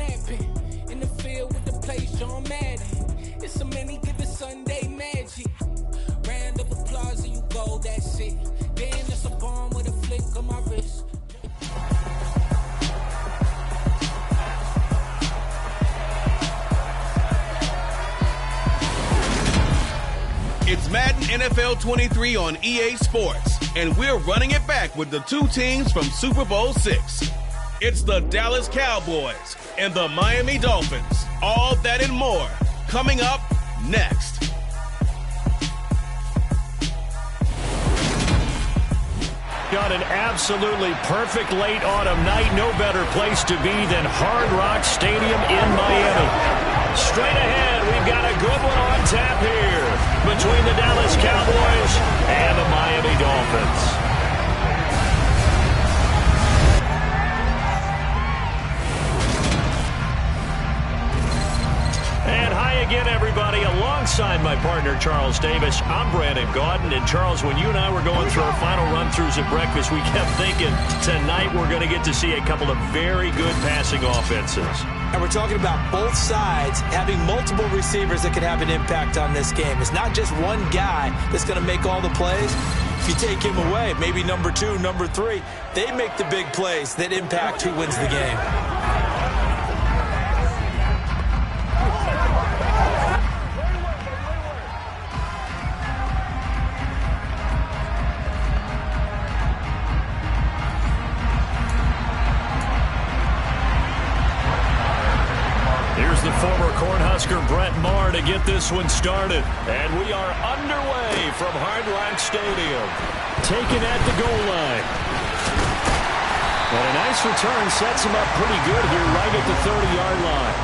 lamping. In the field with the place, John Madden. It's a many given Sunday magic. Round of applause and you go, that's it. Then it's a bomb with a flick of my wrist. It's Madden NFL 23 on EA Sports, and we're running it back with the two teams from Super Bowl VI. It's the Dallas Cowboys and the Miami Dolphins. All that and more coming up next. Got an absolutely perfect late autumn night. No better place to be than Hard Rock Stadium in Miami. Straight ahead, we've got a good one on tap here between the Dallas Cowboys and the Miami Dolphins. And hi again, everybody. Alongside my partner, Charles Davis, I'm Brandon Gaudin. And Charles, when you and I were going through our final run-throughs at breakfast, we kept thinking tonight we're going to get to see a couple of very good passing offenses. And we're talking about both sides having multiple receivers that can have an impact on this game. It's not just one guy that's going to make all the plays. If you take him away, maybe number 2, number 3, they make the big plays that impact who wins the game. The former Cornhusker Brett Maher to get this one started. And we are underway from Hard Rock Stadium. Taken at the goal line. And a nice return sets him up pretty good here right at the 30-yard line.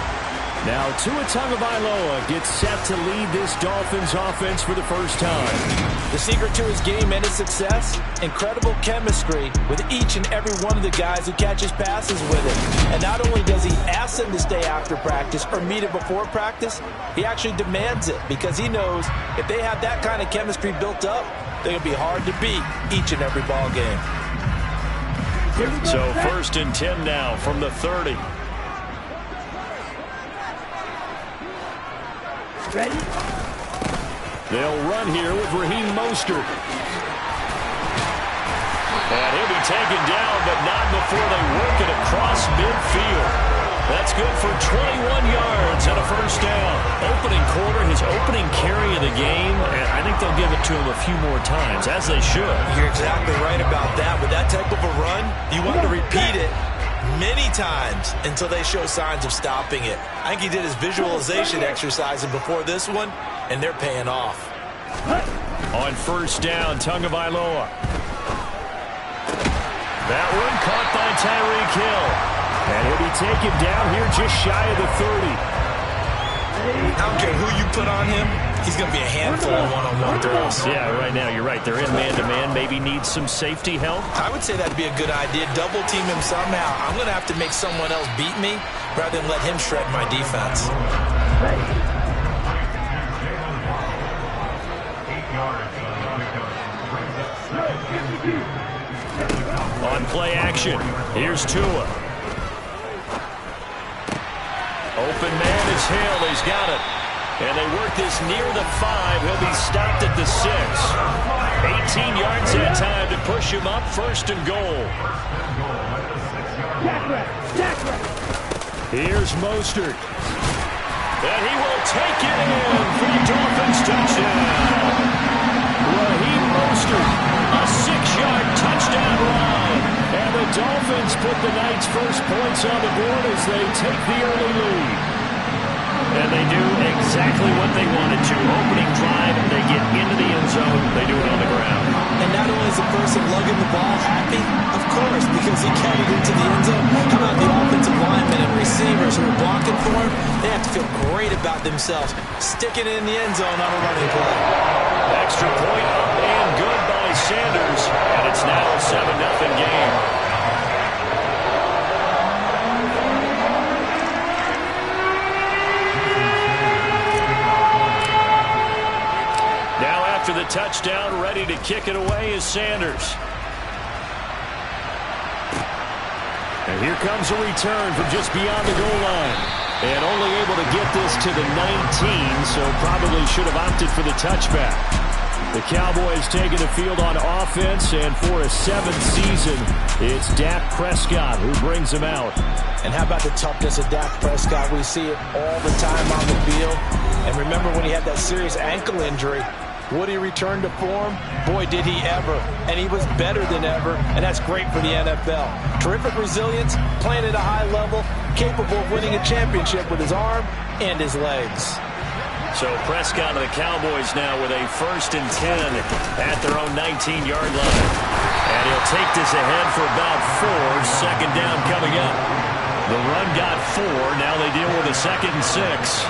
Now Tua Tagovailoa gets set to lead this Dolphins offense for the first time. The secret to his game and his success, incredible chemistry with each and every one of the guys who catches passes with him. And not only does he ask them to stay after practice or meet it before practice, he actually demands it because he knows if they have that kind of chemistry built up, they're going to be hard to beat each and every ball game. So 1st and 10 now from the 30. Ready? They'll run here with Raheem Mostert. And he'll be taken down, but not before they work it across midfield. That's good for 21 yards and a first down. Opening quarter, his opening carry of the game, and I think they'll give it to him a few more times, as they should. You're exactly right about that. With that type of a run, you want to repeat it many times until they show signs of stopping it. I think he did his visualization exercises before this one, and they're paying off. On first down, Tagovailoa. That one caught by Tyreek Hill. And he'll be taken down here just shy of the 30. I don't care who you put on him. He's going to be a handful of one-on-one throws. Yeah, right now, you're right. They're in man-to-man. Maybe need some safety help. I would say that'd be a good idea. Double team him somehow. I'm going to have to make someone else beat me rather than let him shred my defense. On play action, here's Tua. Open man is Hill. He's got it. And they work this near the 5. He'll be stopped at the 6. 18 yards that time to push him up. 1st and goal. Here's Mostert. And he will take it in for the Dolphins touchdown. Raheem Mostert, a 6-yard touchdown run. And the Dolphins put the night's first points on the board as they take the early lead. And they do exactly what they wanted to. Opening drive, they get into the end zone. They do it on the ground. And not only is the person lugging the ball happy, of course, because he carried into the end zone. How about the offensive linemen and receivers who are blocking for him? They have to feel great about themselves, sticking it in the end zone on a running play. Extra point up and good by Sanders. And it's now a 7-0 game. After the touchdown, ready to kick it away is Sanders. And Here comes a return from just beyond the goal line. And only able to get this to the 19, so probably should have opted for the touchback. The Cowboys taking the field on offense, and for a seventh season, it's Dak Prescott who brings them out. And how about the toughness of Dak Prescott? We see it all the time on the field. And remember when he had that serious ankle injury, would he return to form? Boy, did he ever. And he was better than ever, and that's great for the NFL. Terrific resilience, playing at a high level, capable of winning a championship with his arm and his legs. So Prescott of the Cowboys now with a 1st and 10 at their own 19-yard line. And he'll take this ahead for about 4. Second down coming up. The run got 4. Now they deal with a 2nd and 6.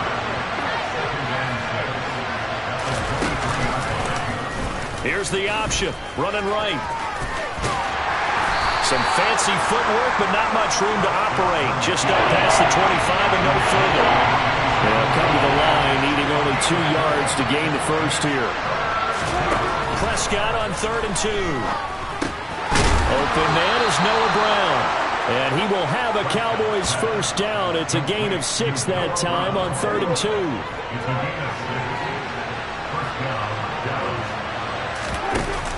Here's the option. Running right. Some fancy footwork, but not much room to operate. Just up past the 25 and no further. They'll come to the line, needing only 2 yards to gain the first here. Prescott on 3rd and 2. Open man is Noah Brown. And he will have a Cowboys first down. It's a gain of 6 that time on 3rd and 2.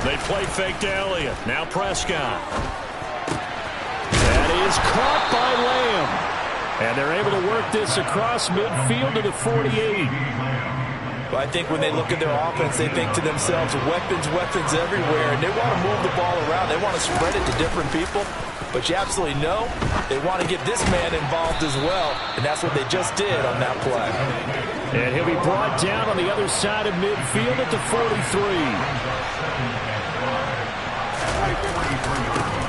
They play fake to Elliott. Now Prescott. That is caught by Lamb. And they're able to work this across midfield to the 48. Well, I think when they look at their offense, they think to themselves, weapons, weapons everywhere. And they want to move the ball around. They want to spread it to different people. But you absolutely know they want to get this man involved as well. And that's what they just did on that play. And he'll be brought down on the other side of midfield at the 43.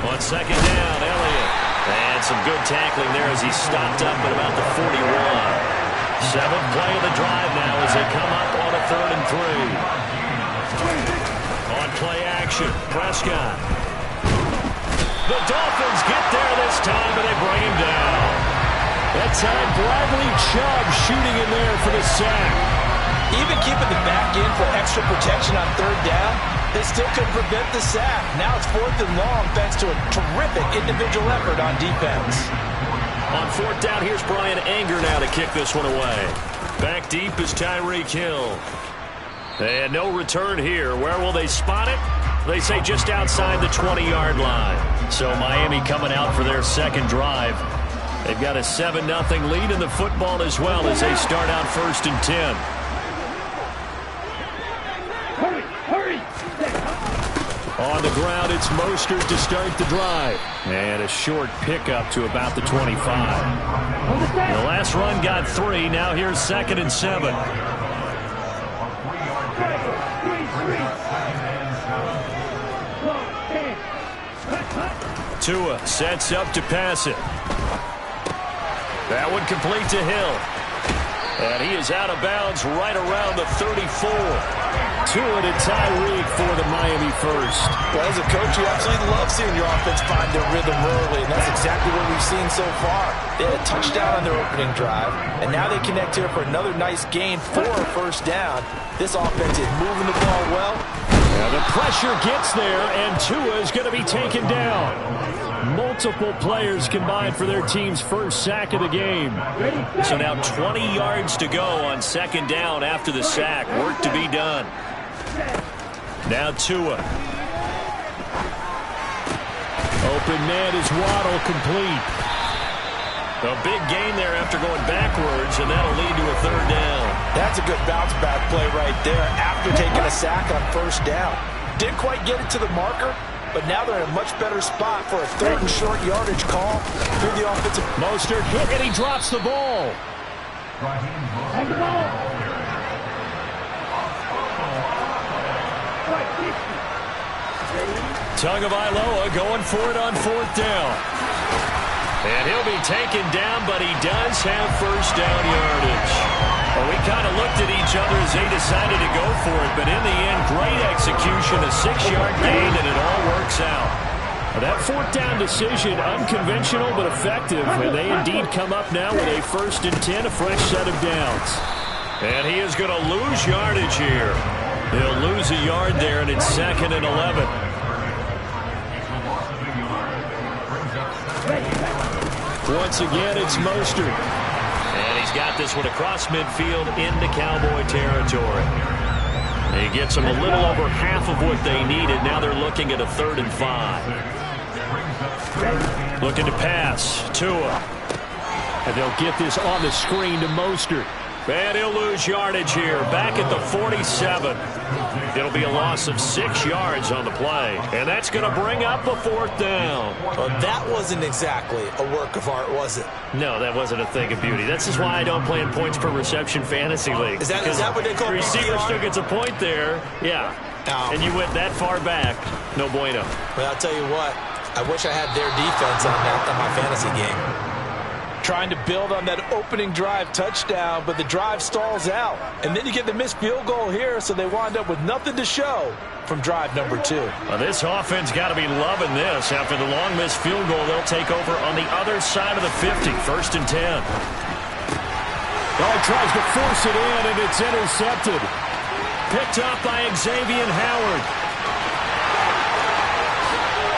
On 2nd down, Elliott. And some good tackling there as he stopped up at about the 41. 7th play of the drive now as they come up on a 3rd and 3. On play action, Prescott. The Dolphins get there this time, and they bring him down. That time, Bradley Chubb shooting in there for the sack. Even keeping the back in for extra protection on 3rd down, they still couldn't prevent the sack. Now it's 4th and long thanks to a terrific individual effort on defense. On 4th down, here's Brian Anger now to kick this one away. Back deep is Tyreek Hill. And no return here. Where will they spot it? They say just outside the 20-yard line. So Miami coming out for their second drive. They've got a 7-0 lead in the football as well as they start out 1st and 10. On the ground, it's Mostert to start the drive. And a short pickup to about the 25. The last run got 3. Now here's 2nd and 7. Tua sets up to pass it. That one complete to Hill. And he is out of bounds right around the 34. Tua to Tyreek for the Miami first. Well, as a coach, you absolutely love seeing your offense find their rhythm early, and that's exactly what we've seen so far. They had a touchdown on their opening drive, and now they connect here for another nice gain for a first down. This offense is moving the ball well. Yeah, the pressure gets there, and Tua is going to be taken down. Multiple players combined for their team's first sack of the game. So now 20 yards to go on 2nd down after the sack. Work to be done. Now Tua. Open man is Waddle, complete. A big gain there after going backwards, and that'll lead to a 3rd down. That's a good bounce-back play right there after taking a sack on 1st down. Didn't quite get it to the marker, but now they're in a much better spot for a 3rd and short yardage call through the offensive. Mostert hit, and he drops the ball. Tagovailoa going for it on 4th down. And he'll be taken down, but he does have first down yardage. Well, we kind of looked at each other as they decided to go for it, but in the end, great execution, a 6-yard gain, and it all works out. Well, that 4th down decision, unconventional but effective, and they indeed come up now with a 1st and 10, a fresh set of downs. And he is going to lose yardage here. He'll lose a yard there, and it's 2nd and 11. Once again, it's Mostert. And he's got this one across midfield into Cowboy territory. He gets them a little over half of what they needed. Now they're looking at a 3rd and 5. Looking to pass. Tua. And they'll get this on the screen to Mostert. And he'll lose yardage here. Back at the 47. It'll be a loss of 6 yards on the play. And that's going to bring up a 4th down. Well, that wasn't exactly a work of art, was it? No, that wasn't a thing of beauty. That's just why I don't play in points per reception fantasy league. Is that what they call the receiver still gets a point there. Yeah. And you went that far back. No bueno. Well, I'll tell you what. I wish I had their defense on my fantasy game. Trying to build on that opening drive touchdown, but the drive stalls out. And then you get the missed field goal here, so they wind up with nothing to show from drive number 2. Well, this offense got to be loving this. After the long missed field goal, they'll take over on the other side of the 50, 1st and 10. Oh, tries to force it in, and it's intercepted. Picked up by Xavier Howard.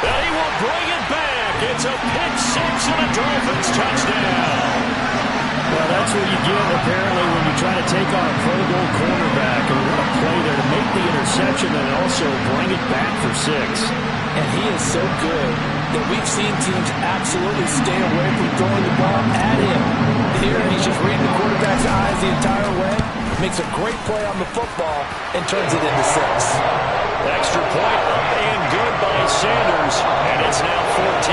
And he will bring it back. It's a pick 6 and a Dolphins touchdown. Well, that's what you get, apparently, when you try to take on a Pro Bowl cornerback. And what a play there to make the interception and also bring it back for 6. And he is so good that we've seen teams absolutely stay away from throwing the ball at him. Here, he's just reading the quarterback's eyes the entire way, makes a great play on the football, and turns it into 6. Extra point up and good by Sanders, and it's now 14-0.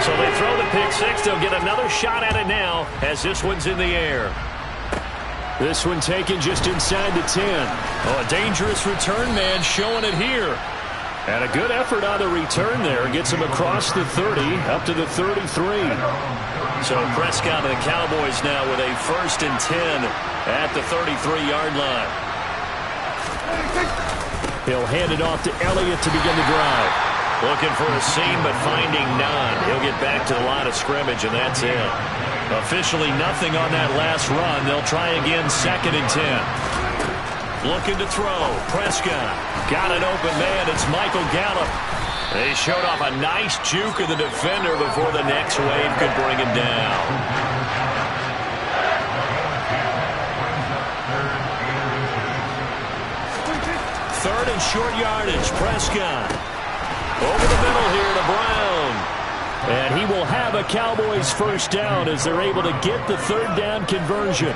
So they throw the pick 6. They'll get another shot at it now as this one's in the air. This one taken just inside the 10. Oh, a dangerous return man showing it here. And a good effort on the return there. Gets him across the 30, up to the 33. So Prescott and the Cowboys now with a 1st and 10 at the 33-yard line. He'll hand it off to Elliott to begin the drive. Looking for a seam, but finding none. He'll get back to the line of scrimmage, and that's it. Officially nothing on that last run. They'll try again, 2nd and 10. Looking to throw. Prescott got an open man. It's Michael Gallup. They showed off a nice juke of the defender before the next wave could bring him down. Third and short yardage. Prescott over the middle here to Brown. And he will have a Cowboys 1st down as they're able to get the 3rd down conversion.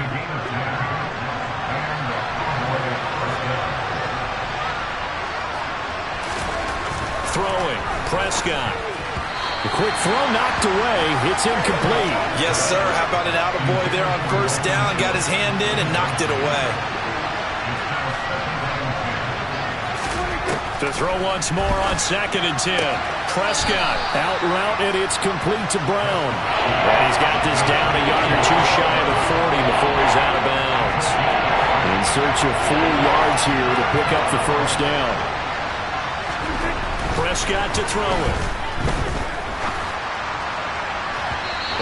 Throwing. Prescott. The quick throw knocked away. It's incomplete. Yes, sir. How about an attaboy there on 1st down? Got his hand in and knocked it away. To throw once more on 2nd and 10. Prescott. Out route, and it's complete to Brown. And he's got this down a yard or 2 shy of the 40 before he's out of bounds. In search of 4 yards here to pick up the 1st down. Prescott to throw it.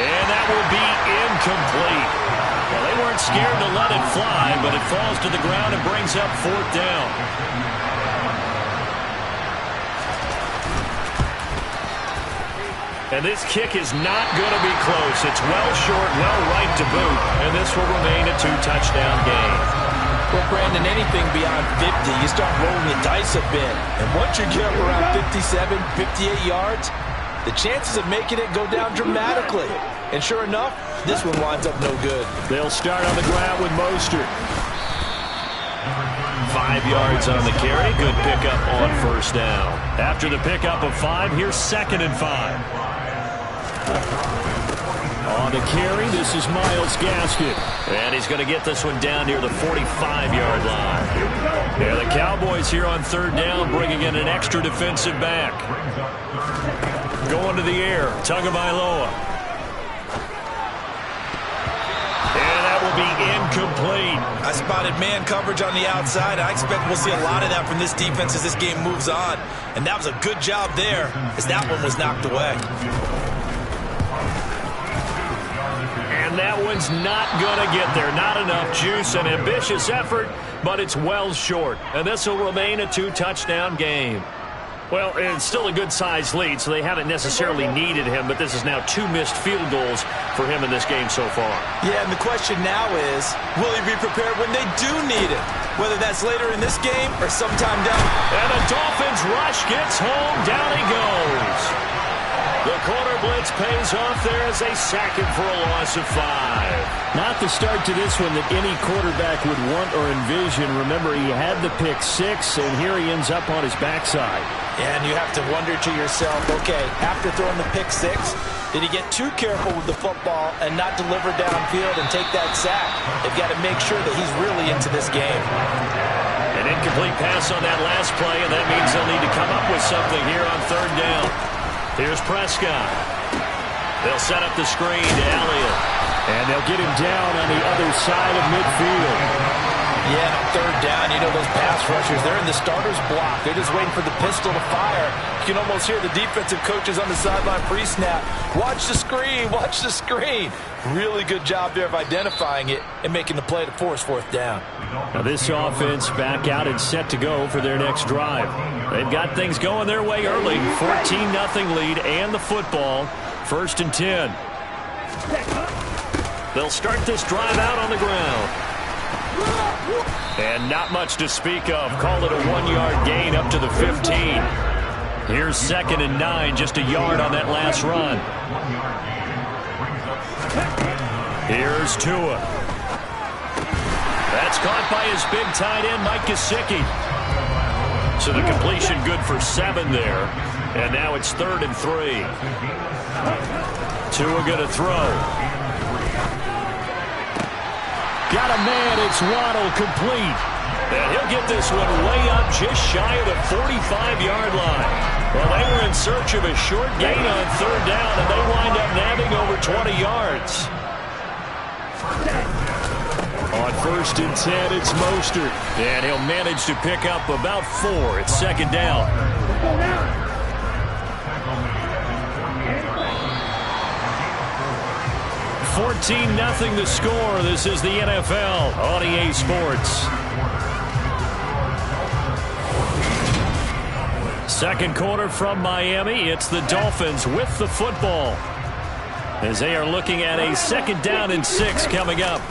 And that will be incomplete. Well, they weren't scared to let it fly, but it falls to the ground and brings up 4th down. And this kick is not going to be close. It's well short, well right to boot, and this will remain a 2-touchdown game. Well, Brandon, anything beyond 50, you start rolling the dice a bit. And once you get around 57, 58 yards, the chances of making it go down dramatically. And sure enough, this one winds up no good. They'll start on the ground with Mostert. 5 yards on the carry. Good pickup on 1st down. After the pickup of 5, here's 2nd and 5. On the carry, this is Myles Gaskin. And he's going to get this one down near the 45-yard line. Yeah, the Cowboys here on 3rd down, bringing in an extra defensive back. Going to the air, Tagovailoa. And that will be incomplete. I spotted man coverage on the outside. I expect we'll see a lot of that from this defense as this game moves on. And that was a good job there as that one was knocked away. And that one's not going to get there. Not enough juice. An ambitious effort, but it's well short. And this will remain a 2-touchdown game. Well, it's still a good-sized lead, so they haven't necessarily needed him, but this is now 2 missed field goals for him in this game so far. Yeah, and the question now is, will he be prepared when they do need it? Whether that's later in this game or sometime down. And the Dolphins rush gets home. Down he goes. The corner blitz pays off there as they sack him for a loss of 5. Not the start to this one that any quarterback would want or envision. Remember, he had the pick 6, and here he ends up on his backside. And you have to wonder to yourself, okay, after throwing the pick 6, did he get too careful with the football and not deliver downfield and take that sack? They've got to make sure that he's really into this game. An incomplete pass on that last play, and that means they'll need to come up with something here on 3rd down. Here's Prescott. They'll set up the screen to Elliott. And they'll get him down on the other side of midfield. Yeah, on 3rd down, you know those pass rushers, they're in the starter's block. They're just waiting for the pistol to fire. You can almost hear the defensive coaches on the sideline pre-snap. Watch the screen, watch the screen. Really good job there of identifying it and making the play to force 4th down. Now this offense back out and set to go for their next drive. They've got things going their way early. 14-0 lead and the football. 1st and 10. They'll start this drive out on the ground. And not much to speak of. Call it a 1-yard gain up to the 15. Here's 2nd and 9, just a yard on that last run. Here's Tua. That's caught by his big tight end, Mike Gesicki. So the completion good for 7 there. And now it's 3rd and 3. Tua going to throw. Got a man, it's Waddle, complete. And he'll get this one way up just shy of the 45-yard line. Well, they were in search of a short gain on 3rd down, and they wind up nabbing over 20 yards. On 1st and 10, it's Mostert. And he'll manage to pick up about 4. It's 2nd down. 14-0 the score. This is the NFL on EA Sports. 2nd quarter from Miami. It's the Dolphins with the football as they are looking at a 2nd down and 6 coming up.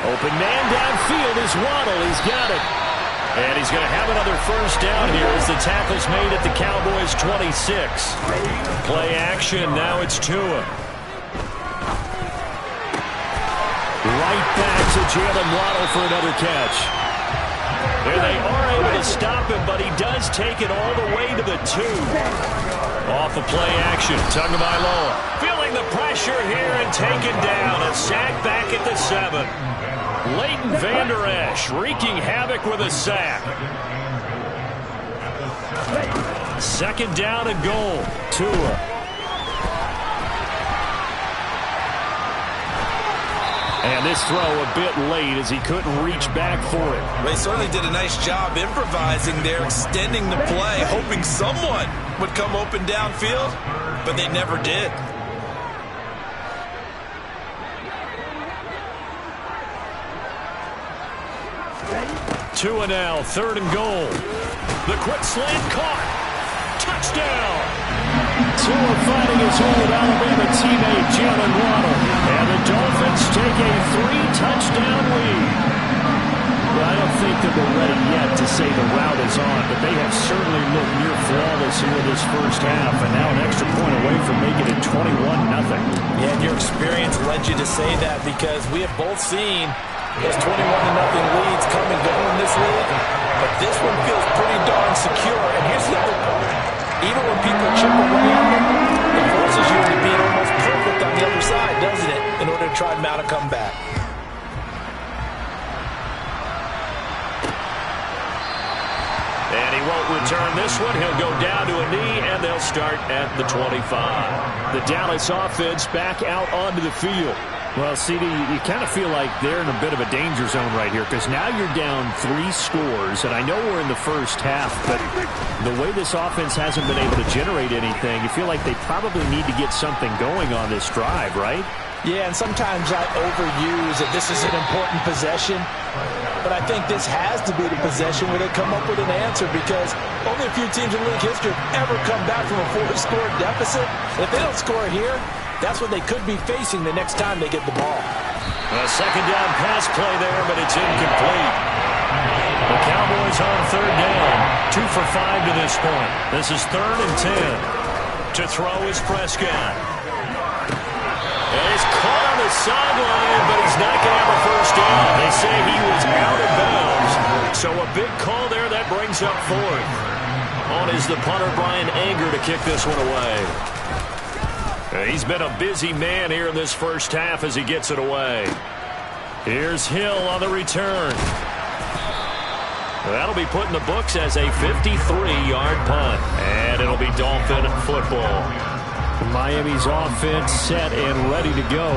Open man downfield is Waddle. He's got it. And he's going to have another 1st down here as the tackle's made at the Cowboys' 26. Play action. Now it's Tua. Right back to Jalen Waddle for another catch. There they are able to stop him, but he does take it all the way to the 2. Off of play action. Tagovailoa feeling the pressure here and taken down. A sack back at the 7. Leighton Vander Esch wreaking havoc with a sack. 2nd down and goal. Tua. And this throw a bit late as he couldn't reach back for it. They certainly did a nice job improvising there, extending the play, hoping someone would come open downfield, but they never did. Tua now, 3rd and goal. The quick slant caught. Touchdown. Tua finding his old Alabama teammate Jalen Waddle. And the Dolphins take a 3-touchdown lead. Well, I don't think that we're ready yet to say the route is on, but they have certainly looked near flawless here this 1st half, and now an extra point away from making it 21-0. Yeah, and your experience led you to say that because we have both seen those 21-0 leads come and go in this league, but this one feels pretty darn secure. And here's the other part. Even when people chip away at it, it forces you into being almost perfect on the other side, doesn't it, in order to try and mount a comeback. And he won't return this one. He'll go down to a knee, and they'll start at the 25. The Dallas offense back out onto the field. Well, CD, you kind of feel like they're in a bit of a danger zone right here because now you're down 3 scores, and I know we're in the 1st half, but the way this offense hasn't been able to generate anything, you feel like they probably need to get something going on this drive, right? Yeah, and sometimes I overuse that this is an important possession, but I think this has to be the possession where they come up with an answer, because only a few teams in league history have ever come back from a 4-score deficit. If they don't score here, that's what they could be facing the next time they get the ball. A second down pass play there, but it's incomplete. The Cowboys on third down. 2 for 5 to this point. This is 3rd and 10. To throw is Prescott. And he's caught on the sideline, but he's not going to have a first down. They say he was out of bounds. So a big call there that brings up 4th. On is the punter, Brian Anger, to kick this one away. He's been a busy man here in this first half as he gets it away. Here's Hill on the return. That'll be put in the books as a 53-yard punt. And it'll be Dolphin football. Miami's offense set and ready to go.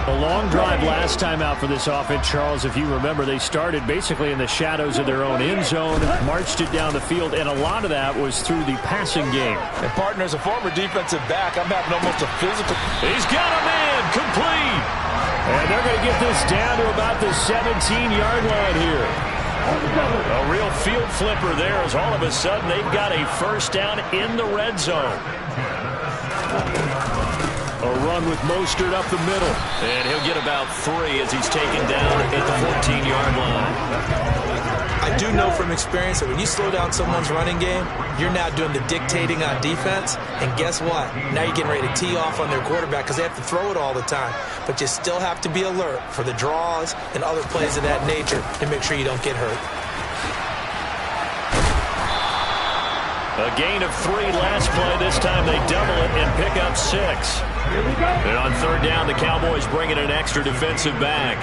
A long drive last time out for this offense, Charles. If you remember, they started basically in the shadows of their own end zone, marched it down the field, and a lot of that was through the passing game. And partner, as a former defensive back, I'm having almost a physical. He's got a man complete. And they're going to get this down to about the 17-yard line here. A real field flipper there, as all of a sudden they've got a first down in the red zone. A run with Mostert up the middle. And he'll get about 3 as he's taken down at the 14-yard line. I do know from experience that when you slow down someone's running game, you're now doing the dictating on defense. And guess what? Now you're getting ready to tee off on their quarterback because they have to throw it all the time. But you still have to be alert for the draws and other plays of that nature to make sure you don't get hurt. A gain of 3 last play. This time they double it and pick up 6. And on third down, the Cowboys bring in an extra defensive back.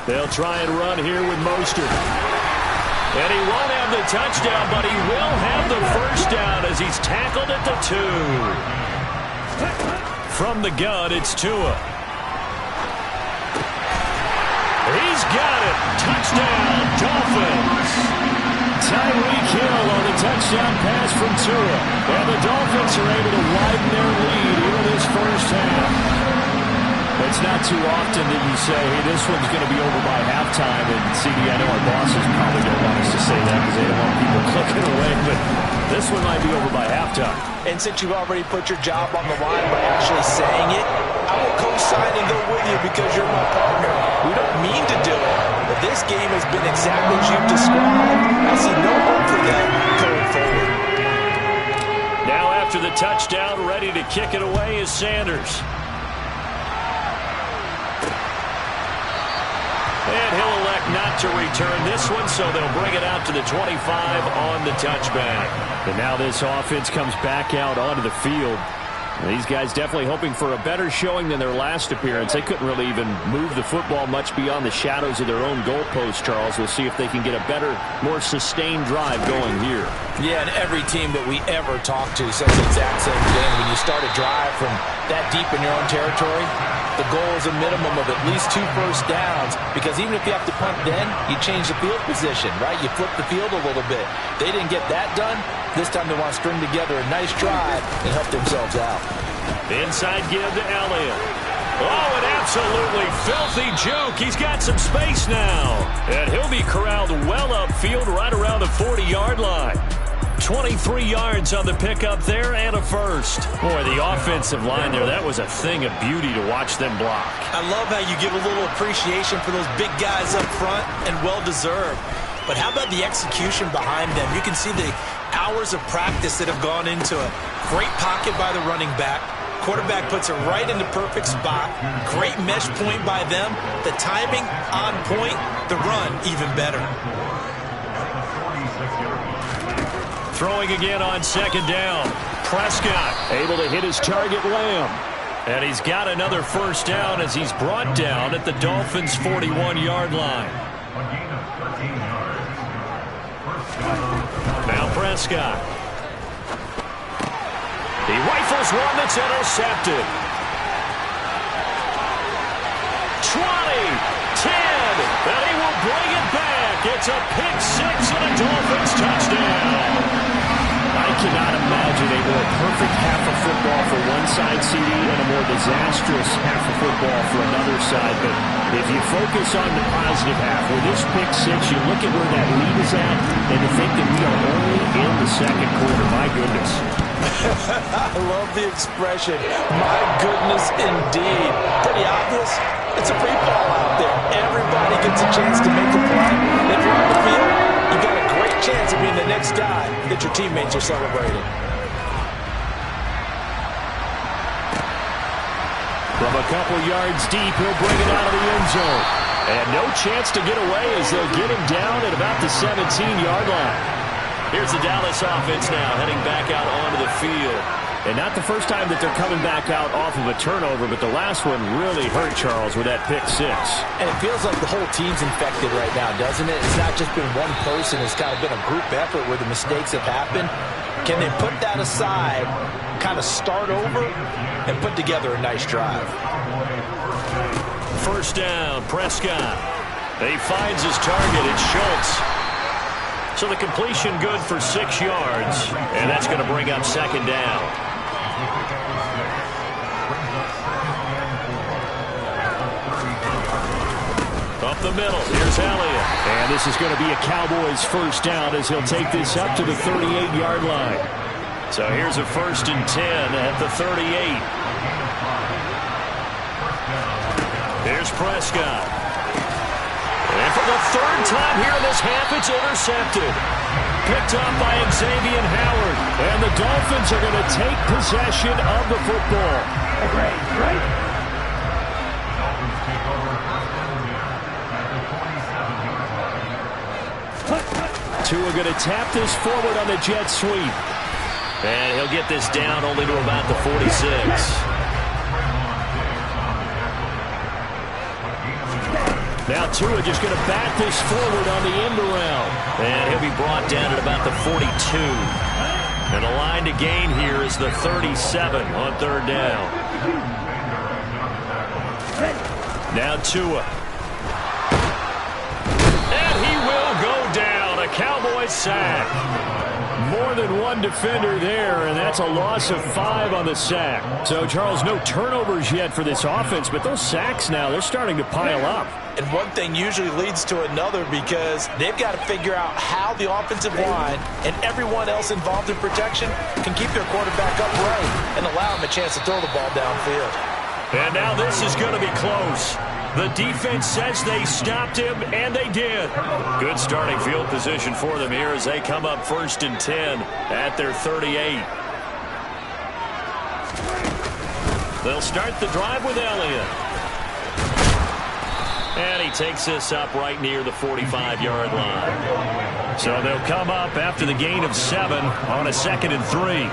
They'll try and run here with Mostert. And he won't have the touchdown, but he will have the first down as he's tackled at the 2. From the gun, it's Tua. He's got it. Touchdown, Dolphins. Tyreek Hill on the touchdown pass from Tua. And the Dolphins are able to widen their lead in this first half. It's not too often that you say, hey, this one's going to be over by halftime. And CD, I know our bosses probably don't want us to say that because they don't want people clicking away. But this one might be over by halftime. And since you've already put your job on the line by actually saying it, I will co-sign and go with you because you're my partner. We don't mean to do it, but this game has been exactly as you've described. I see no hope for that going forward. Now after the touchdown, ready to kick it away is Sanders. And he'll elect not to return this one, so they'll bring it out to the 25 on the touchback. And now this offense comes back out onto the field. These guys definitely hoping for a better showing than their last appearance. They couldn't really even move the football much beyond the shadows of their own goalpost, Charles. We'll see if they can get a better, more sustained drive going here. Yeah, and every team that we ever talk to says the exact same thing. When you start a drive from that deep in your own territory, the goal is a minimum of at least 2 first downs, because even if you have to punt then, you change the field position, right? You flip the field a little bit. They didn't get that done. This time they want to string together a nice drive and help themselves out. Inside give to Elliott. Oh, an absolutely filthy juke. He's got some space now. And he'll be corralled well upfield right around the 40-yard line. 23 yards on the pickup there and a first. Boy, the offensive line there, that was a thing of beauty to watch them block. I love how you give a little appreciation for those big guys up front, and well-deserved. But how about the execution behind them? You can see the hours of practice that have gone into it. Great pocket by the running back. Quarterback puts it right in the perfect spot. Great mesh point by them. The timing on point. The run even better. Throwing again on second down. Prescott able to hit his target, Lamb. And he's got another first down as he's brought down at the Dolphins' 41-yard line. Now Prescott. He rifles one that's intercepted. 20, 10, and he will bring it back. It's a pick 6 and a Dolphins touchdown. I more perfect half of football for one side, CD, and a more disastrous half of football for another side. But if you focus on the positive half, with this pick six, you look at where that lead is at, and to think that we are only in the second quarter. My goodness. I love the expression. My goodness, indeed. Pretty obvious. It's a free fall out there. Everybody gets a chance to make a play. If you're on the field, you've got a great chance of being the next guy that your teammates are celebrating. From a couple yards deep, he'll bring it out of the end zone. And no chance to get away as they'll get him down at about the 17-yard line. Here's the Dallas offense now heading back out onto the field. And not the first time that they're coming back out off of a turnover, but the last one really hurt Charles with that pick six. And it feels like the whole team's infected right now, doesn't it? It's not just been one person. It's kind of been a group effort where the mistakes have happened. Can they put that aside, kind of start over, and put together a nice drive? First down, Prescott. He finds his target. It's Schultz. So the completion good for 6 yards, and that's going to bring up second down. Up the middle, here's Elliott. And this is going to be a Cowboys first down as he'll take this up to the 38-yard line. So here's a 1st and 10 at the 38. Here's Prescott. And for the 3rd time here in this half, it's intercepted. Picked up by Xavier Howard. And the Dolphins are going to take possession of the football. Great. Tua going to tap this forward on the jet sweep. And he'll get this down only to about the 46. Now Tua just going to bat this forward on the end around. And he'll be brought down at about the 42. And the line to gain here is the 37 on 3rd down. Now Tua. And he will go down. A Cowboys sack. More than one defender there, and that's a loss of 5 on the sack. So, Charles, no turnovers yet for this offense, but those sacks now, they're starting to pile up. And one thing usually leads to another because they've got to figure out how the offensive line and everyone else involved in protection can keep their quarterback upright and allow him a chance to throw the ball downfield. And now this is going to be close. The defense says they stopped him, and they did. Good starting field position for them here as they come up 1st and 10 at their 38. They'll start the drive with Elliott. And he takes this up right near the 45-yard line. So they'll come up after the gain of 7 on a 2nd and 3.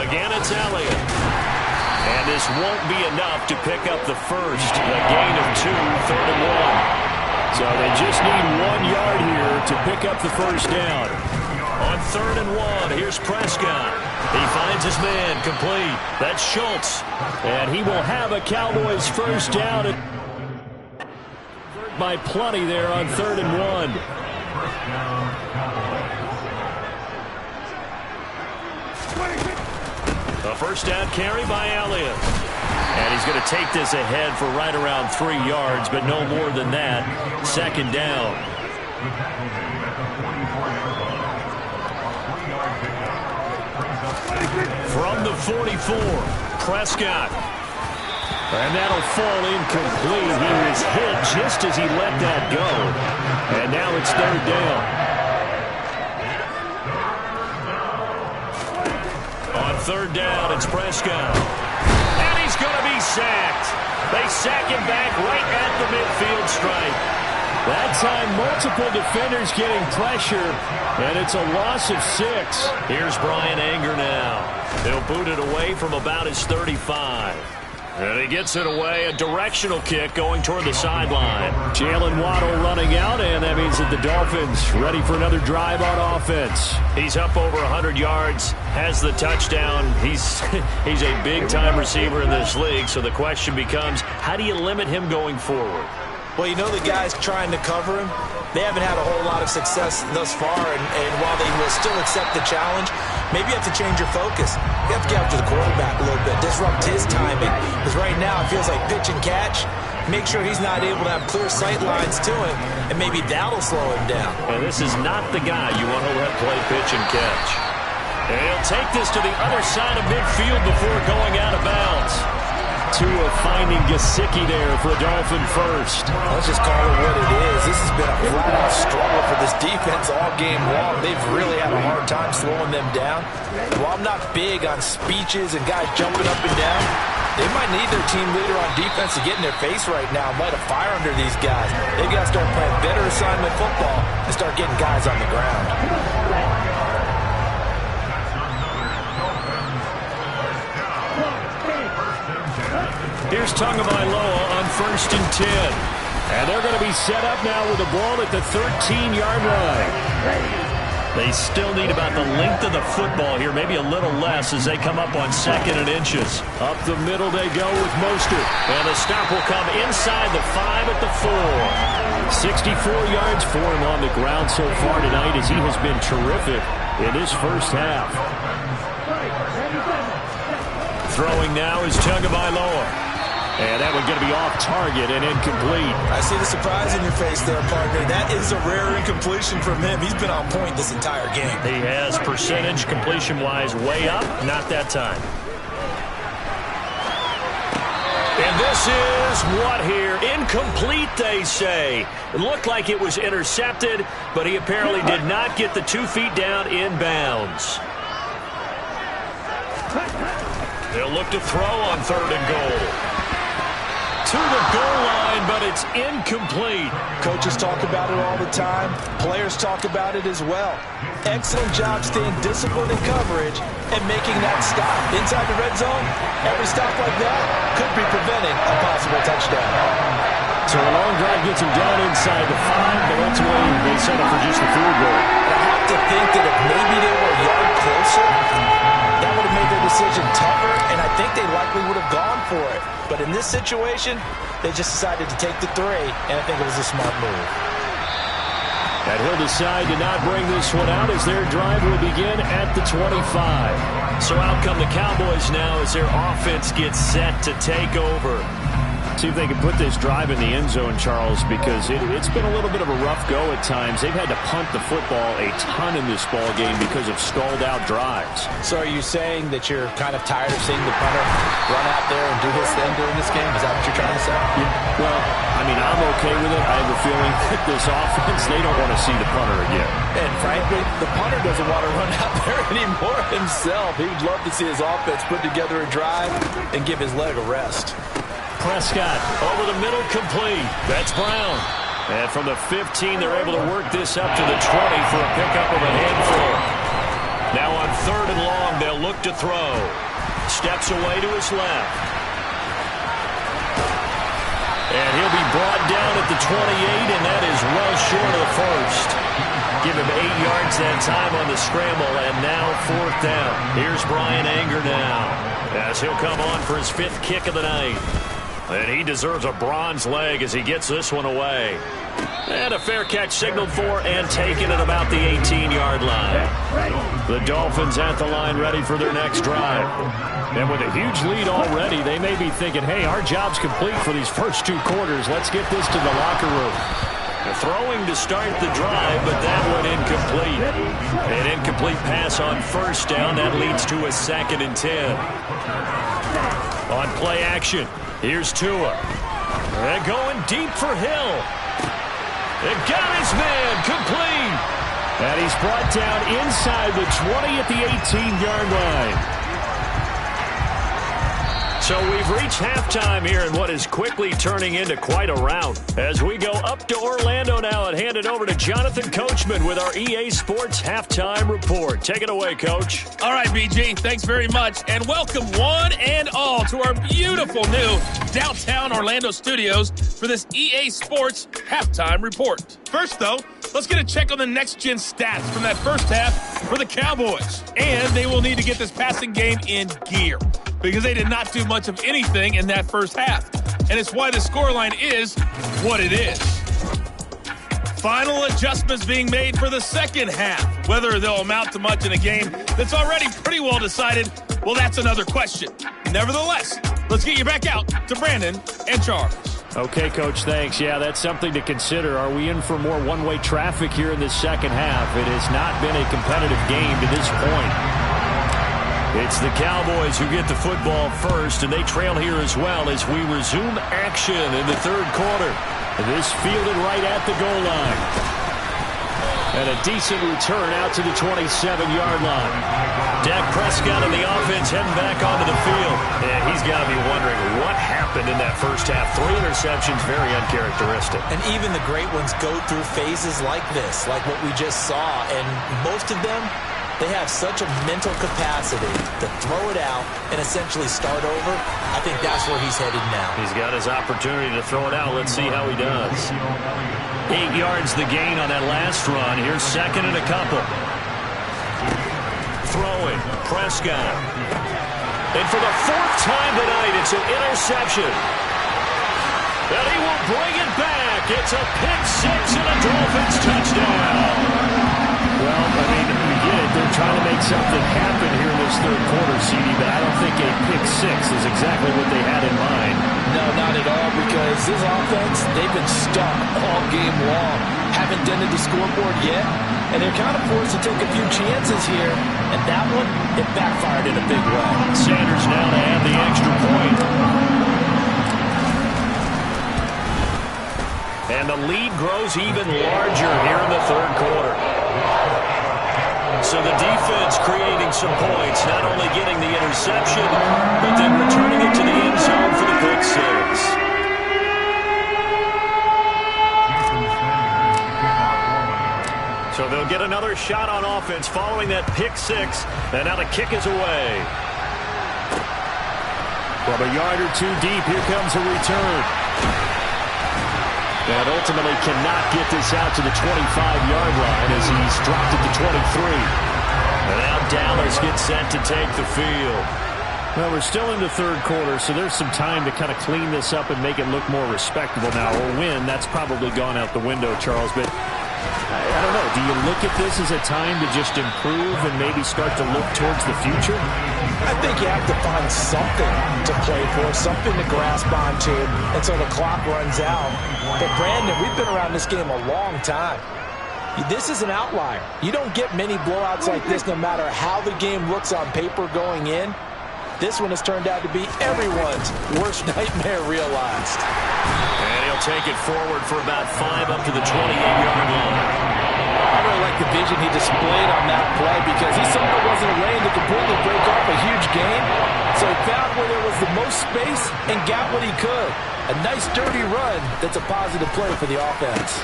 Again, it's Elliott. And this won't be enough to pick up the first. A gain of 2, 3rd and 1. So they just need 1 yard here to pick up the first down. On 3rd and 1, here's Prescott. He finds his man complete. That's Schultz. And he will have a Cowboys first down. By plenty there on 3rd and 1. A first down carry by Elliott. And he's going to take this ahead for right around 3 yards, but no more than that. 2nd down. From the 44, Prescott. And that'll fall incomplete. He was hit just as he let that go. And now it's 3rd down. On 3rd down, it's Prescott. And he's going to be sacked. They sack him back right at the midfield stripe. That time, multiple defenders getting pressure, and it's a loss of 6. Here's Brian Anger now. He'll boot it away from about his 35. And he gets it away, a directional kick going toward the sideline. Jalen Waddle running out, and that means that the Dolphins ready for another drive on offense. He's up over 100 yards, has the touchdown. He's a big-time receiver in this league, so the question becomes, how do you limit him going forward? Well, you know the guys trying to cover him, they haven't had a whole lot of success thus far, and while they will still accept the challenge, maybe you have to change your focus. You have to get after the quarterback a little bit, disrupt his timing, because right now it feels like pitch and catch. Make sure he's not able to have clear sight lines to him, and maybe that'll slow him down. And this is not the guy you want to let play pitch and catch. And he'll take this to the other side of midfield before going out of bounds. Tua finding Gesicki there for a Dolphin first. Let's just call it what it is. This has been a flat-out struggle for this defense all game long. They've really had a hard time slowing them down. While I'm not big on speeches and guys jumping up and down, they might need their team leader on defense to get in their face right now and light a fire under these guys. They've got to start playing better assignment football and start getting guys on the ground. Here's Tagovailoa on 1st and 10. And they're going to be set up now with the ball at the 13-yard line. They still need about the length of the football here, maybe a little less as they come up on 2nd and inches. Up the middle they go with Mostert. And the stop will come inside the 5 at the 4. 64 yards for him on the ground so far tonight as he has been terrific in his first half. Throwing now is Tagovailoa. And that one's going to be off target and incomplete. I see the surprise in your face there, partner. That is a rare incompletion from him. He's been on point this entire game. He has percentage completion-wise way up. Not that time. And this is what here? Incomplete, they say. It looked like it was intercepted, but he apparently did not get the 2 feet down in bounds. They'll look to throw on 3rd and goal. To the goal line, but it's incomplete. Coaches talk about it all the time. Players talk about it as well. Excellent job staying disciplined in coverage and making that stop. Inside the red zone, every stop like that could be preventing a possible touchdown. So a long drive gets him down inside the 5, but ultimately they settle for just the field goal. I have to think that if maybe they were a yard closer, that would have made their decision tougher, and I think they likely would have gone for it. But in this situation, they just decided to take the 3, and I think it was a smart move. And he'll decide to not bring this one out as their drive will begin at the 25. So out come the Cowboys now as their offense gets set to take over. See if they can put this drive in the end zone, Charles, because it's been a little bit of a rough go at times. They've had to punt the football a ton in this ball game because of stalled-out drives. So are you saying that you're kind of tired of seeing the punter run out there and do his thing during this game? Is that what you're trying to say? Yeah. Well, I mean, I'm okay with it. I have a feeling that this offense, they don't want to see the punter again. And frankly, the punter doesn't want to run out there anymore himself. He would love to see his offense put together a drive and give his leg a rest. Prescott over the middle, complete. That's Brown. And from the 15, they're able to work this up to the 20 for a pickup of a handful. Now on 3rd and long, they'll look to throw. Steps away to his left. And he'll be brought down at the 28, and that is well short of the first. Give him 8 yards that time on the scramble, and now 4th down. Here's Brian Anger now as he'll come on for his 5th kick of the night. And he deserves a bronze leg as he gets this one away. And a fair catch signaled for and taken at about the 18-yard line. The Dolphins at the line ready for their next drive. And with a huge lead already, they may be thinking, hey, our job's complete for these first 2 quarters. Let's get this to the locker room. Throwing to start the drive, but that one incomplete. An incomplete pass on 1st down. That leads to a 2nd and 10. On play action, here's Tua. And going deep for Hill. And got his man, complete. And he's brought down inside the 20 at the 18-yard line. So we've reached halftime here in what is quickly turning into quite a rout. As we go up to Orlando now and hand it over to Jonathan Coachman with our EA Sports Halftime Report. Take it away, Coach. All right, BG, thanks very much. And welcome one and all to our beautiful new downtown Orlando studios for this EA Sports Halftime Report. First, though, let's get a check on the next-gen stats from that first half for the Cowboys. And they will need to get this passing game in gear, because they did not do much of anything in that first half. and it's why the scoreline is what it is. Final adjustments being made for the second half. Whether they'll amount to much in a game that's already pretty well decided, well, that's another question. Nevertheless, let's get you back out to Brandon and Charles. Okay, Coach, thanks. Yeah, that's something to consider. Are we in for more one-way traffic here in this second half? It has not been a competitive game to this point. It's the Cowboys who get the football first, and they trail here as well as we resume action in the third quarter. This fielded right at the goal line. And a decent return out to the 27-yard line. Dak Prescott and the offense heading back onto the field. Yeah, he's got to be wondering what happened in that first half. 3 interceptions, very uncharacteristic. And even the great ones go through phases like this, like what we just saw. And most of them, they have such a mental capacity to throw it out and essentially start over. I think that's where he's headed now. He's got his opportunity to throw it out. Let's see how he does. 8 yards the gain on that last run. Here's second and a couple. Throwing, Prescott. And for the 4th time tonight, it's an interception. And he will bring it back. It's a pick 6 and a Dolphins touchdown. Well, I mean, we get it. They're trying to make something happen here in this third quarter, CD, but I don't think a pick 6 is exactly what they had in mind. No, not at all, because this offense, they've been stuck all game long. Haven't dented the scoreboard yet, and they're kind of forced to take a few chances here, and that one, it backfired in a big way. Sanders now to add the extra point. And the lead grows even larger here in the third quarter. So the defense creating some points, not only getting the interception, but then returning it to the end zone for the pick 6. So they'll get another shot on offense following that pick 6, and now the kick is away. From a yard or 2 deep, here comes a return. And ultimately cannot get this out to the 25-yard line as he's dropped it to 23. And now Dallas gets set to take the field. Well, we're still in the third quarter, so there's some time to kind of clean this up and make it look more respectable now. Or win, that's probably gone out the window, Charles. But I don't know. Do you look at this as a time to just improve and maybe start to look towards the future? I think you have to find something to play for, something to grasp onto until the clock runs out. But, Brandon, we've been around this game a long time. This is an outlier. You don't get many blowouts like this no matter how the game looks on paper going in. This one has turned out to be everyone's worst nightmare realized. And he'll take it forward for about 5 up to the 28-yard line. I really like the vision he displayed on that play because he saw there wasn't a lane to completely break off a huge gain. So he found where there was the most space and got what he could. A nice dirty run that's a positive play for the offense.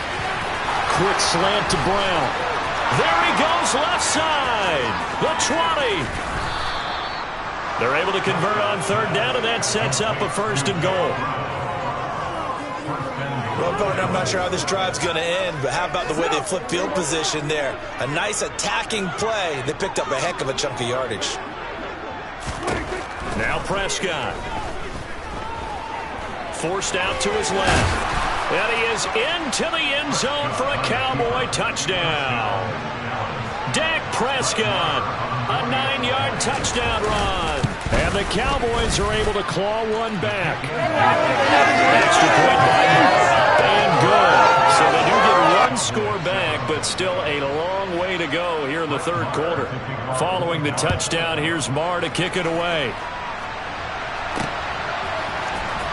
Quick slant to Brown. There he goes left side. The 20. They're able to convert on third down, and that sets up a 1st and goal. Well, partner, I'm not sure how this drive's going to end, but how about the way they flip field position there? A nice attacking play. They picked up a heck of a chunk of yardage. Now Prescott. Forced out to his left. And he is into the end zone for a Cowboy touchdown. Dak Prescott, a 9-yard touchdown run. And the Cowboys are able to claw one back. Extra point by and good. So they do get 1 score back, but still a long way to go here in the third quarter. Following the touchdown, here's Marr to kick it away.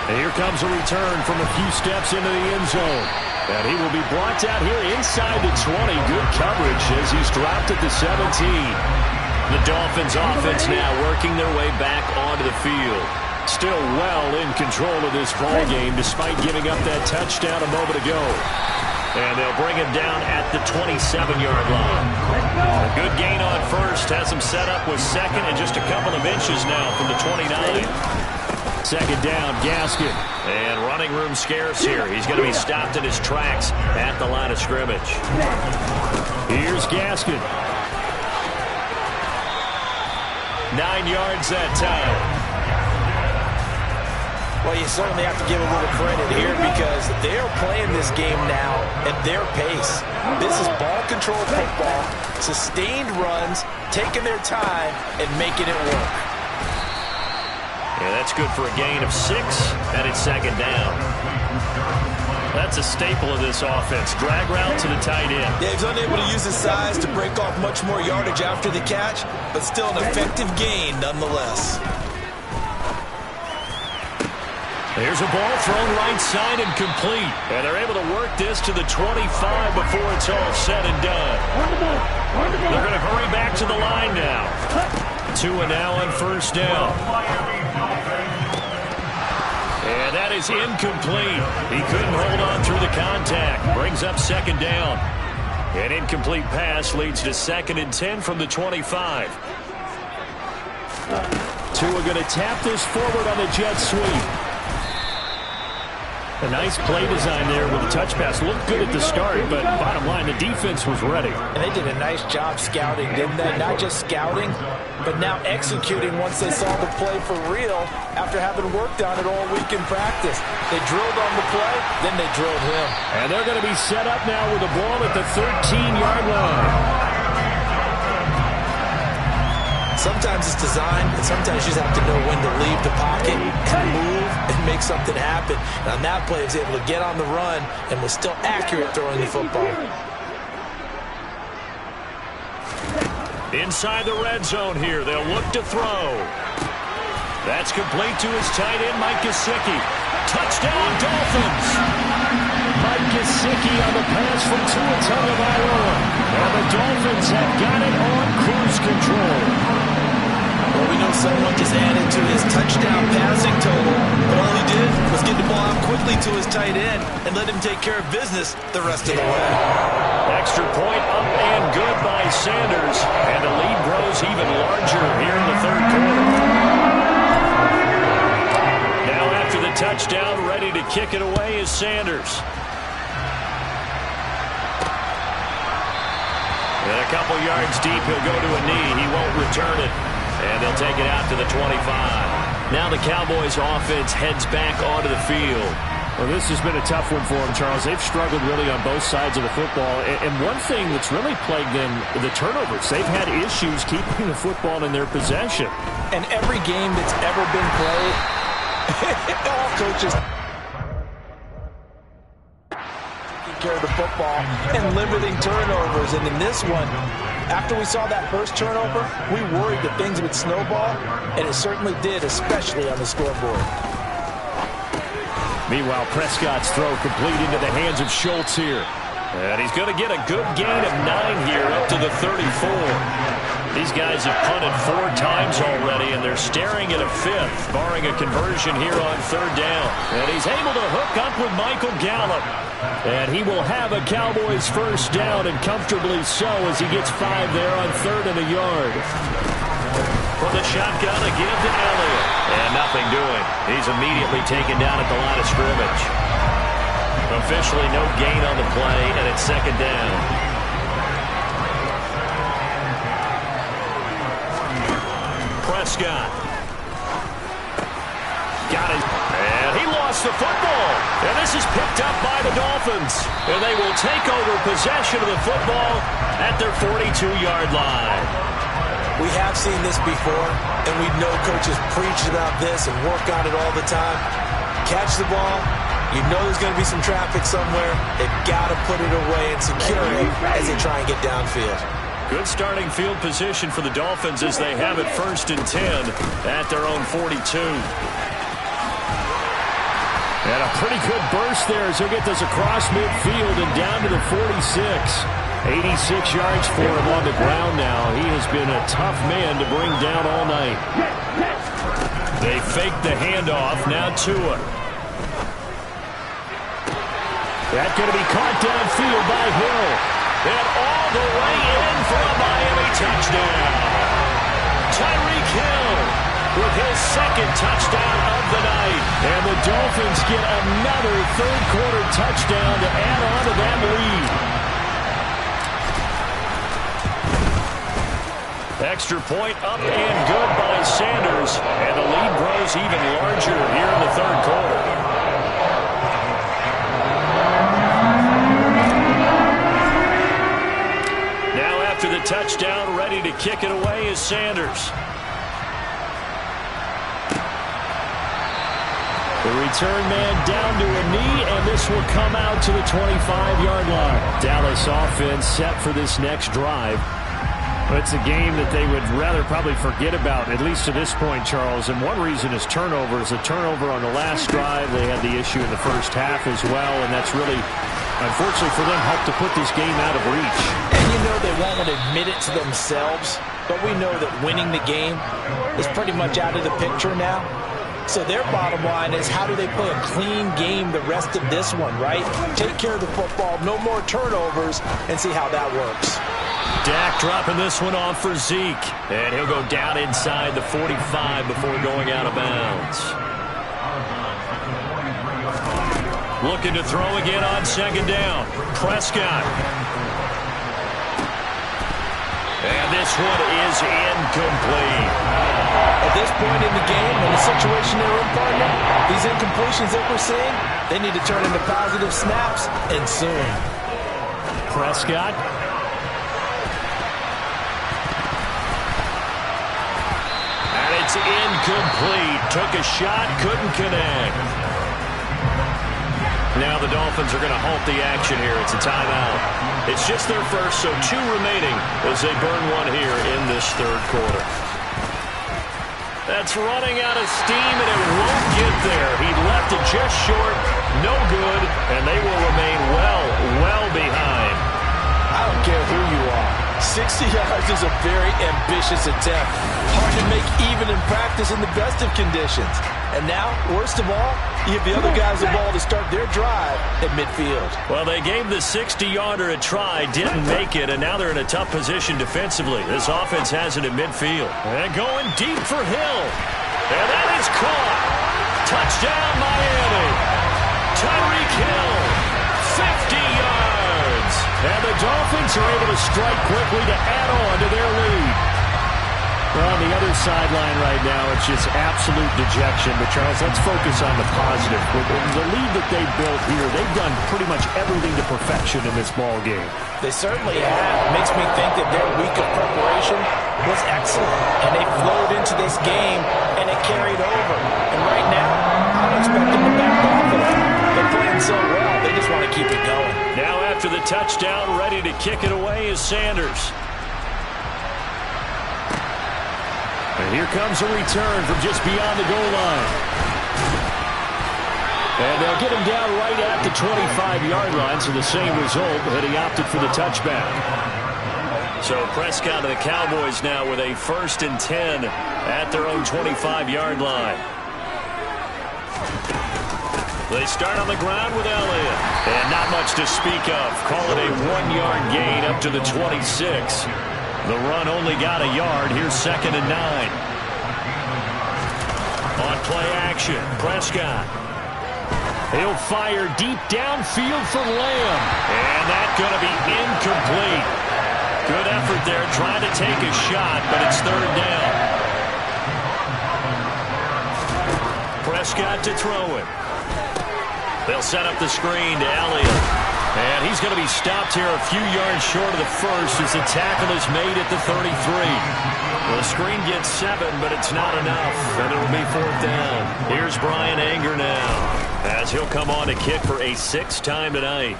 And here comes a return from a few steps into the end zone. And he will be blocked out here inside the 20. Good coverage as he's dropped at the 17. The Dolphins offense now working their way back onto the field. Still well in control of this ball game despite giving up that touchdown a moment ago. And they'll bring him down at the 27-yard line. A good gain on first has him set up with second and just a couple of inches now from the 29. Second down, Gaskin. And running room scarce here. He's going to be stopped in his tracks at the line of scrimmage. Here's Gaskin. 9 yards that time. Well, you certainly have to give a little credit here because they're playing this game now at their pace. This is ball control football, sustained runs, taking their time, and making it work. Yeah, that's good for a gain of 6, and it's second down. That's a staple of this offense. Drag route to the tight end. Yeah, he's unable to use his size to break off much more yardage after the catch, but still an effective gain nonetheless. There's a ball thrown right side and complete. And they're able to work this to the 25 before it's all said and done. They're going to hurry back to the line now. 2 and now on first down. And that is incomplete. He couldn't hold on through the contact. Brings up second down. An incomplete pass leads to 2nd and 10 from the 25. Tua going to tap this forward on the jet sweep. A nice play design there with the touch pass. Looked good at the start, but bottom line, the defense was ready. And they did a nice job scouting, didn't they? Not just scouting, but now executing once they saw the play for real after having worked on it all week in practice. They drilled on the play, then they drilled him. And they're going to be set up now with the ball at the 13-yard line. Sometimes it's design, and sometimes you just have to know when to leave the pocket and move and make something happen. And on that play, he was able to get on the run and was still accurate throwing the football. Inside the red zone here, they'll look to throw. That's complete to his tight end, Mike Gesicki. Touchdown, Dolphins! Mike Gesicki on the pass from Tua Tagovailoa. And the Dolphins have got it on cruise control. Well, we know someone just added to his touchdown passing total, but all he did was get the ball out quickly to his tight end and let him take care of business the rest of the way. Extra point up and good by Sanders, and the lead grows even larger here in the third quarter. Now after the touchdown, ready to kick it away is Sanders. And a couple yards deep, he'll go to a knee. He won't return it. And they'll take it out to the 25. Now the Cowboys offense heads back onto the field. Well, this has been a tough one for them, Charles. They've struggled really on both sides of the football. And one thing that's really plagued them, the turnovers. They've had issues keeping the football in their possession. And every game that's ever been played, all coaches taking care of the football and limiting turnovers. And in this one, after we saw that first turnover, we worried that things would snowball, and it certainly did, especially on the scoreboard. Meanwhile, Prescott's throw complete into the hands of Schultz here. And he's going to get a good gain of 9 here up to the 34. These guys have punted 4 times already, and they're staring at a 5th, barring a conversion here on third down. And he's able to hook up with Michael Gallup. And he will have a Cowboys first down, and comfortably so, as he gets 5 there on 3rd and a yard. From the shotgun, a give to Elliott. And nothing doing. He's immediately taken down at the line of scrimmage. Officially no gain on the play, and it's second down. Prescott. Got it. And he lost the football. And this is picked up by the Dolphins. And they will take over possession of the football at their 42-yard line. We have seen this before, and we know coaches preach about this and work on it all the time. Catch the ball. You know there's going to be some traffic somewhere. They've got to put it away and secure it as they try and get downfield. Good starting field position for the Dolphins as they have it 1st and 10 at their own 42. And a pretty good burst there as he'll get this across midfield and down to the 46. 86 yards for him on the ground now. He has been a tough man to bring down all night. They fake the handoff. Now Tua. That's going to be caught downfield by Hill. And all the way in for a Miami touchdown. Tyreek Hill with his 2nd touchdown of the night. And the Dolphins get another third-quarter touchdown to add on to that lead. Extra point up and good by Sanders. And the lead grows even larger here in the third quarter. Now after the touchdown, ready to kick it away is Sanders. The return man down to a knee, and this will come out to the 25-yard line. Dallas offense set for this next drive. But it's a game that they would rather probably forget about, at least to this point, Charles. And one reason is turnovers. A turnover on the last drive. They had the issue in the first half as well, and that's really, unfortunately for them, helped to put this game out of reach. And you know they won't admit it to themselves, but we know that winning the game is pretty much out of the picture now. So their bottom line is, how do they play a clean game the rest of this one, right? Take care of the football, no more turnovers, and see how that works. Dak dropping this one off for Zeke. And he'll go down inside the 45 before going out of bounds. Looking to throw again on second down. Prescott. And this one is incomplete. At this point in the game, in the situation they're in, partner, these incompletions that we're seeing, they need to turn into positive snaps, and soon. Prescott. And it's incomplete. Took a shot, couldn't connect. Now the Dolphins are going to halt the action here. It's a timeout. It's just their first, so 2 remaining as they burn one here in this third quarter. That's running out of steam, and it won't get there. He left it just short, no good, and they will remain well behind. I don't care who you are. 60 yards is a very ambitious attempt. Hard to make even in practice in the best of conditions. And now, worst of all, you give the other guys the ball to start their drive at midfield. Well, they gave the 60-yarder a try, didn't make it, and now they're in a tough position defensively. This offense has it at midfield. And going deep for Hill. And that is caught. Touchdown, Miami. Tyreek Hill, 50 yards. And the Dolphins are able to strike quickly to add on to their lead. Well, on the other sideline right now, it's just absolute dejection. But, Charles, let's focus on the positive. With the lead that they built here, they've done pretty much everything to perfection in this ball game. They certainly have. It makes me think that their week of preparation was excellent. And they flowed into this game, and it carried over. And right now, I don't expect them to back off of it. They're playing so well, they just want to keep it going. Now after the touchdown, ready to kick it away is Sanders. And here comes a return from just beyond the goal line. And they'll get him down right at the 25-yard line, so the same result, but he opted for the touchback. So Prescott and the Cowboys now with a 1st and 10 at their own 25-yard line. They start on the ground with Elliott. And not much to speak of. Call it a 1-yard gain up to the 26. The run only got a yard. Here's 2nd and 9. On play action, Prescott. He'll fire deep downfield for Lamb. And that's going to be incomplete. Good effort there, trying to take a shot, but it's 3rd down. Prescott to throw it. They'll set up the screen to Elliott. And he's going to be stopped here a few yards short of the first as the tackle is made at the 33. Well, the screen gets 7, but it's not enough, and it'll be 4th down. Here's Brian Anger now as he'll come on to kick for a 6th time tonight.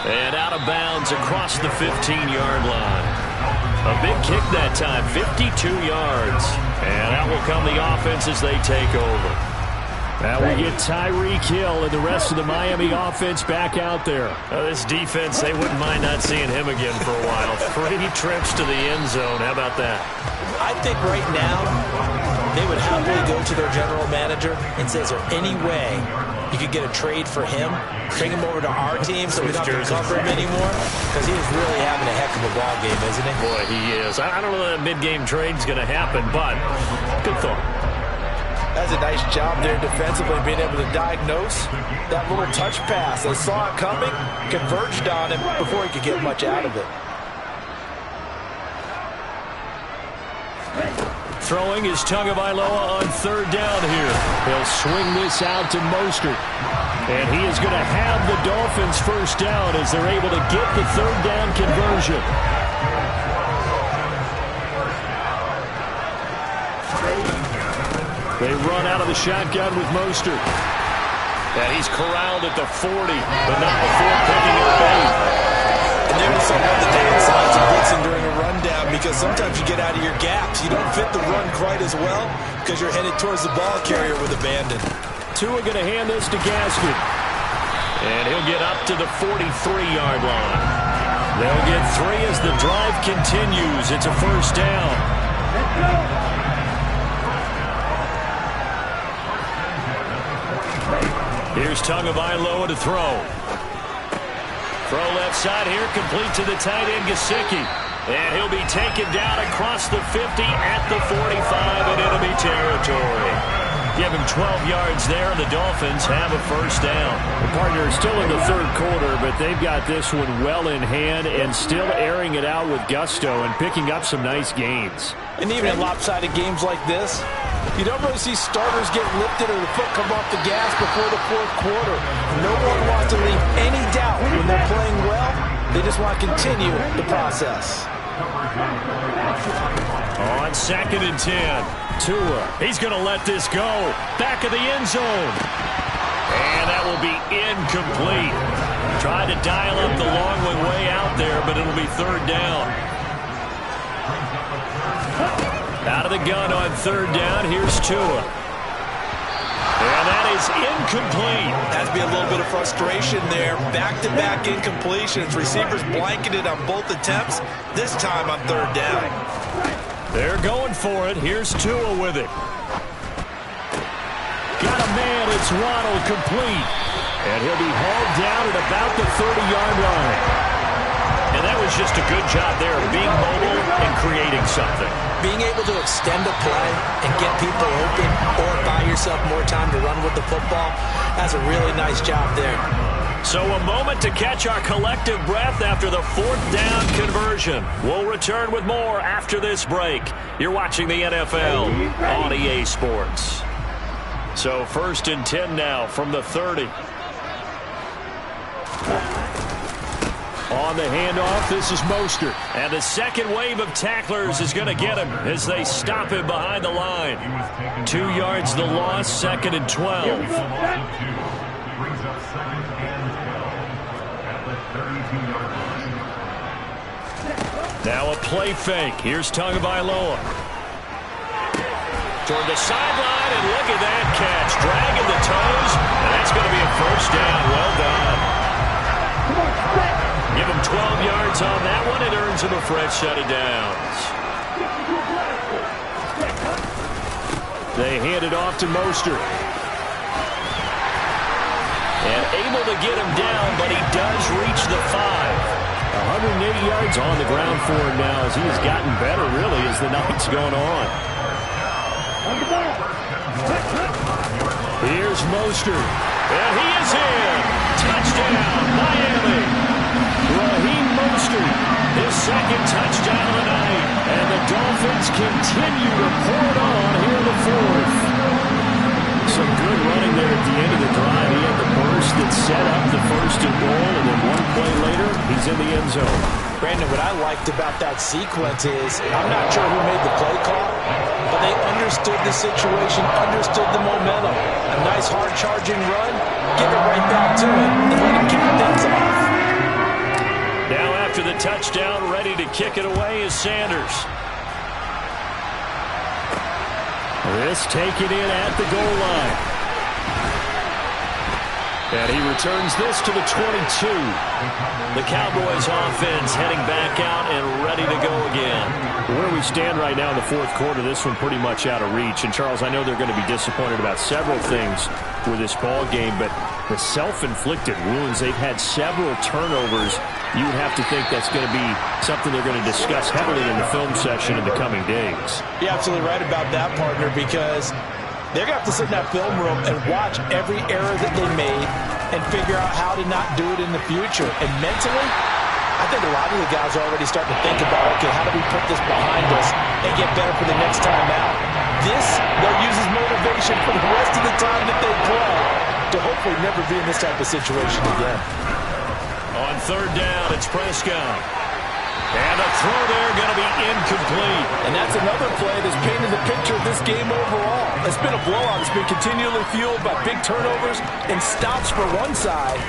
And out of bounds across the 15-yard line. A big kick that time, 52 yards. And out will come the offense as they take over. Now we get Tyreek Hill and the rest of the Miami offense back out there. This defense, they wouldn't mind not seeing him again for a while. 3 trips to the end zone. How about that? I think right now they would happily go to their general manager and say, is there any way you could get a trade for him, bring him over to our team so we don't have to cover him anymore? Because he is really having a heck of a ball game, isn't he? Boy, he is. I don't know that mid-game trade's going to happen, but good thought. That's a nice job there defensively, being able to diagnose that little touch pass. They saw it coming, converged on him before he could get much out of it. Throwing is Tagovailoa on third down here. He'll swing this out to Mostert. And he is going to have the Dolphins first down as they're able to get the third down conversion. They run out of the shotgun with Mostert. And he's corralled at the 40, but not before picking up 8. And there was some of the downsides of blitzing during a rundown, because sometimes you get out of your gaps. You don't fit the run quite as well because you're headed towards the ball carrier with abandon. Tua going to hand this to Gaskin. And he'll get up to the 43-yard line. They'll get 3 as the drive continues. It's a first down. Here's Tagovailoa to throw. Throw left side here, complete to the tight end, Gesicki. And he'll be taken down across the 50 at the 45 in enemy territory. Give him 12 yards there, and the Dolphins have a first down. The partner is still in the third quarter, but they've got this one well in hand and still airing it out with gusto and picking up some nice gains. And even in lopsided games like this, you don't really see starters get lifted or the foot come off the gas before the fourth quarter. No one wants to leave any doubt when they're playing well. They just want to continue the process. On 2nd and 10, Tua, he's going to let this go. Back of the end zone. And that will be incomplete. Tried to dial up the long one way out there, but it'll be third down. Out of the gun on third down, here's Tua. And that is incomplete. Has to be a little bit of frustration there. Back-to-back incompletions. Receivers blanketed on both attempts, this time on third down. They're going for it. Here's Tua with it. Got a man. It's Waddle, complete. And he'll be hauled down at about the 30-yard line. And that was just a good job there of being mobile and creating something. Being able to extend a play and get people open or buy yourself more time to run with the football, that's a really nice job there. So a moment to catch our collective breath after the fourth down conversion. We'll return with more after this break. You're watching the NFL on EA Sports. So 1st and 10 now from the 30. On the handoff, this is Mostert. And the second wave of tacklers is going to get him as they stop him behind the line. 2 yards the loss, 2nd and 12. Now a play fake. Here's Tagovailoa. Toward the sideline, and look at that catch. Dragging the toes, and that's going to be a first down. Well done. Give him 12 yards on that one. It earns him a fresh set of downs. They hand it off to Mostert. And able to get him down, but he does reach the 5. 180 yards on the ground for him now as he has gotten better, really, as the night's gone on. Here's Mostert. And he is in. Touchdown, Miami. Raheem Mostert, his second touchdown of the night. And the Dolphins continue to pour it on here in the fourth. Some good running there at the end of the drive. He had the burst that set up the 1st and goal, and then one play later, he's in the end zone. Brandon, what I liked about that sequence is, I'm not sure who made the play call, but they understood the situation, understood the momentum. A nice hard-charging run, give it right back to him, and let him kick things off. Now after the touchdown, ready to kick it away is Sanders. This taken in at the goal line. And he returns this to the 22. The Cowboys offense heading back out and ready to go again. Where we stand right now in the fourth quarter, this one pretty much out of reach. And, Charles, I know they're going to be disappointed about several things with this ball game, but the self-inflicted wounds, they've had several turnovers. You would have to think that's going to be something they're going to discuss heavily in the film session in the coming days. You're absolutely right about that, partner, because They're going to have to sit in that film room and watch every error that they made and figure out how to not do it in the future. And mentally, I think a lot of the guys are already starting to think about, okay, how do we put this behind us and get better for the next time out? This, they'll use as motivation for the rest of the time that they play to hopefully never be in this type of situation again. On third down, it's Prescott. And a throw there going to be incomplete. And that's another play that's painted the picture of this game overall. It's been a blowout. It's been continually fueled by big turnovers and stops for one side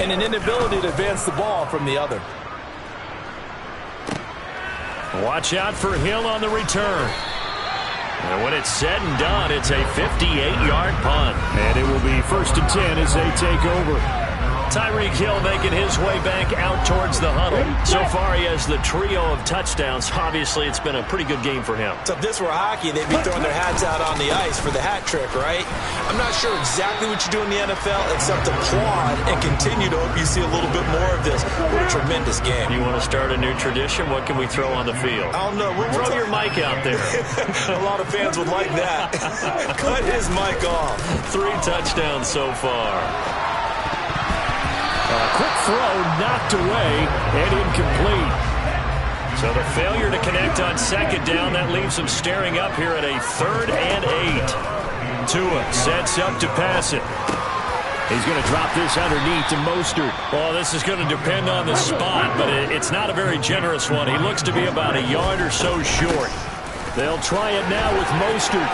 and an inability to advance the ball from the other. Watch out for Hill on the return. And when it's said and done, it's a 58-yard punt. And it will be 1st and 10 as they take over. Tyreek Hill making his way back out towards the huddle. So far, he has the trio of touchdowns. Obviously, it's been a pretty good game for him. So if this were hockey, they'd be throwing their hats out on the ice for the hat trick, right? I'm not sure exactly what you do in the NFL except applaud and continue to hope you see a little bit more of this. What a tremendous game. You want to start a new tradition? What can we throw on the field? I don't know. Throw your mic out there. A lot of fans would like that. Cut his mic off. 3 touchdowns so far. Quick throw knocked away and incomplete. So the failure to connect on 2nd down, that leaves him staring up here at a 3rd and 8. Tua sets up to pass it. He's going to drop this underneath to Mostert. Well, this is going to depend on the spot, but it's not a very generous one. He looks to be about a yard or so short. They'll try it now with Mostert.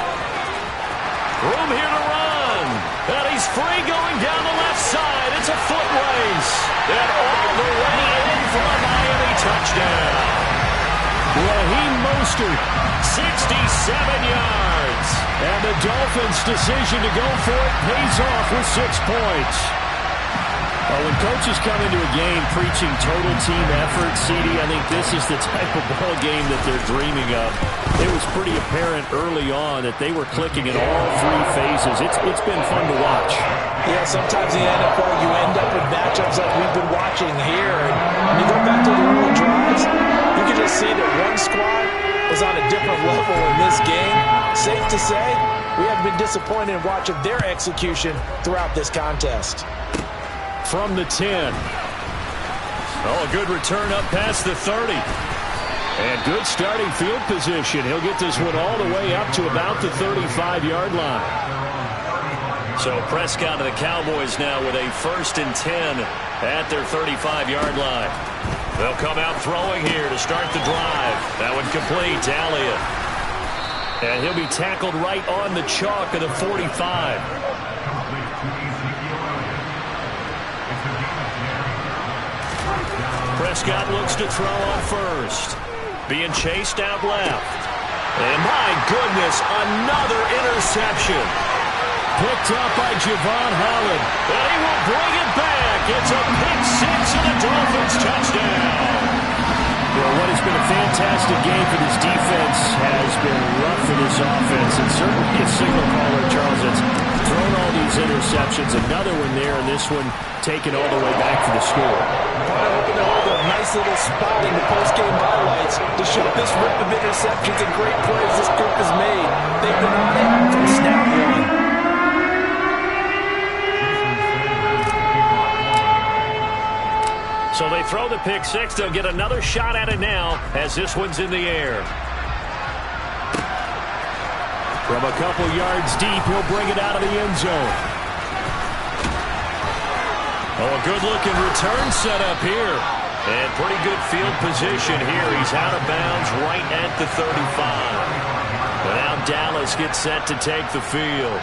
Room here to run. And he's free going down the left side. It's a foot race. And all the way in for a Miami touchdown. Raheem Mostert, 67 yards. And the Dolphins' decision to go for it pays off with 6 points. When coaches come into a game preaching total team effort, CD, I think this is the type of ball game that they're dreaming of. It was pretty apparent early on that they were clicking in all 3 phases. It's been fun to watch. Yeah, sometimes in the NFL you end up with matchups like we've been watching here. And when you go back to the early drives, you can just see that one squad was on a different level in this game. Safe to say, we have been disappointed in watching their execution throughout this contest. From the 10. Oh, a good return up past the 30. And good starting field position. He'll get this one all the way up to about the 35-yard line. So Prescott of the Cowboys now with a 1st and 10 at their 35-yard line. They'll come out throwing here to start the drive. That one complete to Elliott. And he'll be tackled right on the chalk of the 45. Prescott looks to throw on 1st. Being chased out left. And my goodness, another interception. Picked up by Javon Holland. And he will bring it back. It's a pick 6 and a Dolphins touchdown. Well, what has been a fantastic game for this defense has been rough for this offense. And certainly a signal caller, Charles, that's thrown all these interceptions. Another one there, and this one taken all the way back for the score. Hoping to hold a nice little spot in the post-game highlights to show this rip of interceptions and great plays this group has made. They've been on it from snap one. So they throw the pick 6. They'll get another shot at it now as this one's in the air. From a couple yards deep, he'll bring it out of the end zone. Oh, a good-looking return set up here. And pretty good field position here. He's out of bounds right at the 35. But now Dallas gets set to take the field.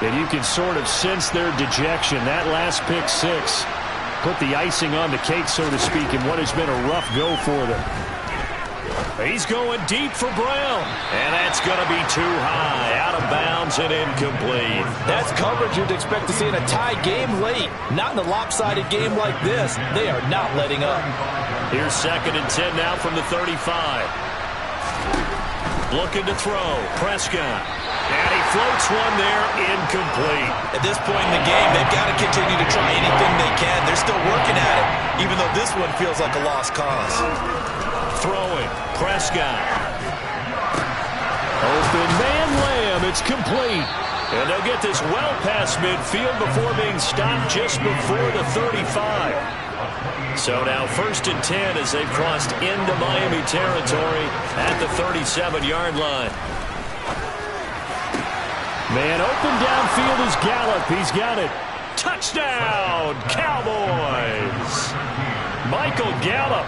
And you can sort of sense their dejection. That last pick 6 put the icing on the cake, so to speak, in what has been a rough go for them. He's going deep for Brown. And that's going to be too high. Out of bounds and incomplete. That's coverage you'd expect to see in a tie game late. Not in a lopsided game like this. They are not letting up. Here's 2nd and 10 now from the 35. Looking to throw. Prescott. And he floats one there. Incomplete. At this point in the game, they've got to continue to try anything they can. They're still working at it, even though this one feels like a lost cause. Throwing. Prescott. Open man Lamb It's complete. And they'll get this well past midfield before being stopped just before the 35. So now 1st and 10 as they've crossed into Miami territory at the 37-yard line. Man open downfield is Gallup. He's got it. Touchdown, Cowboys. Michael Gallup,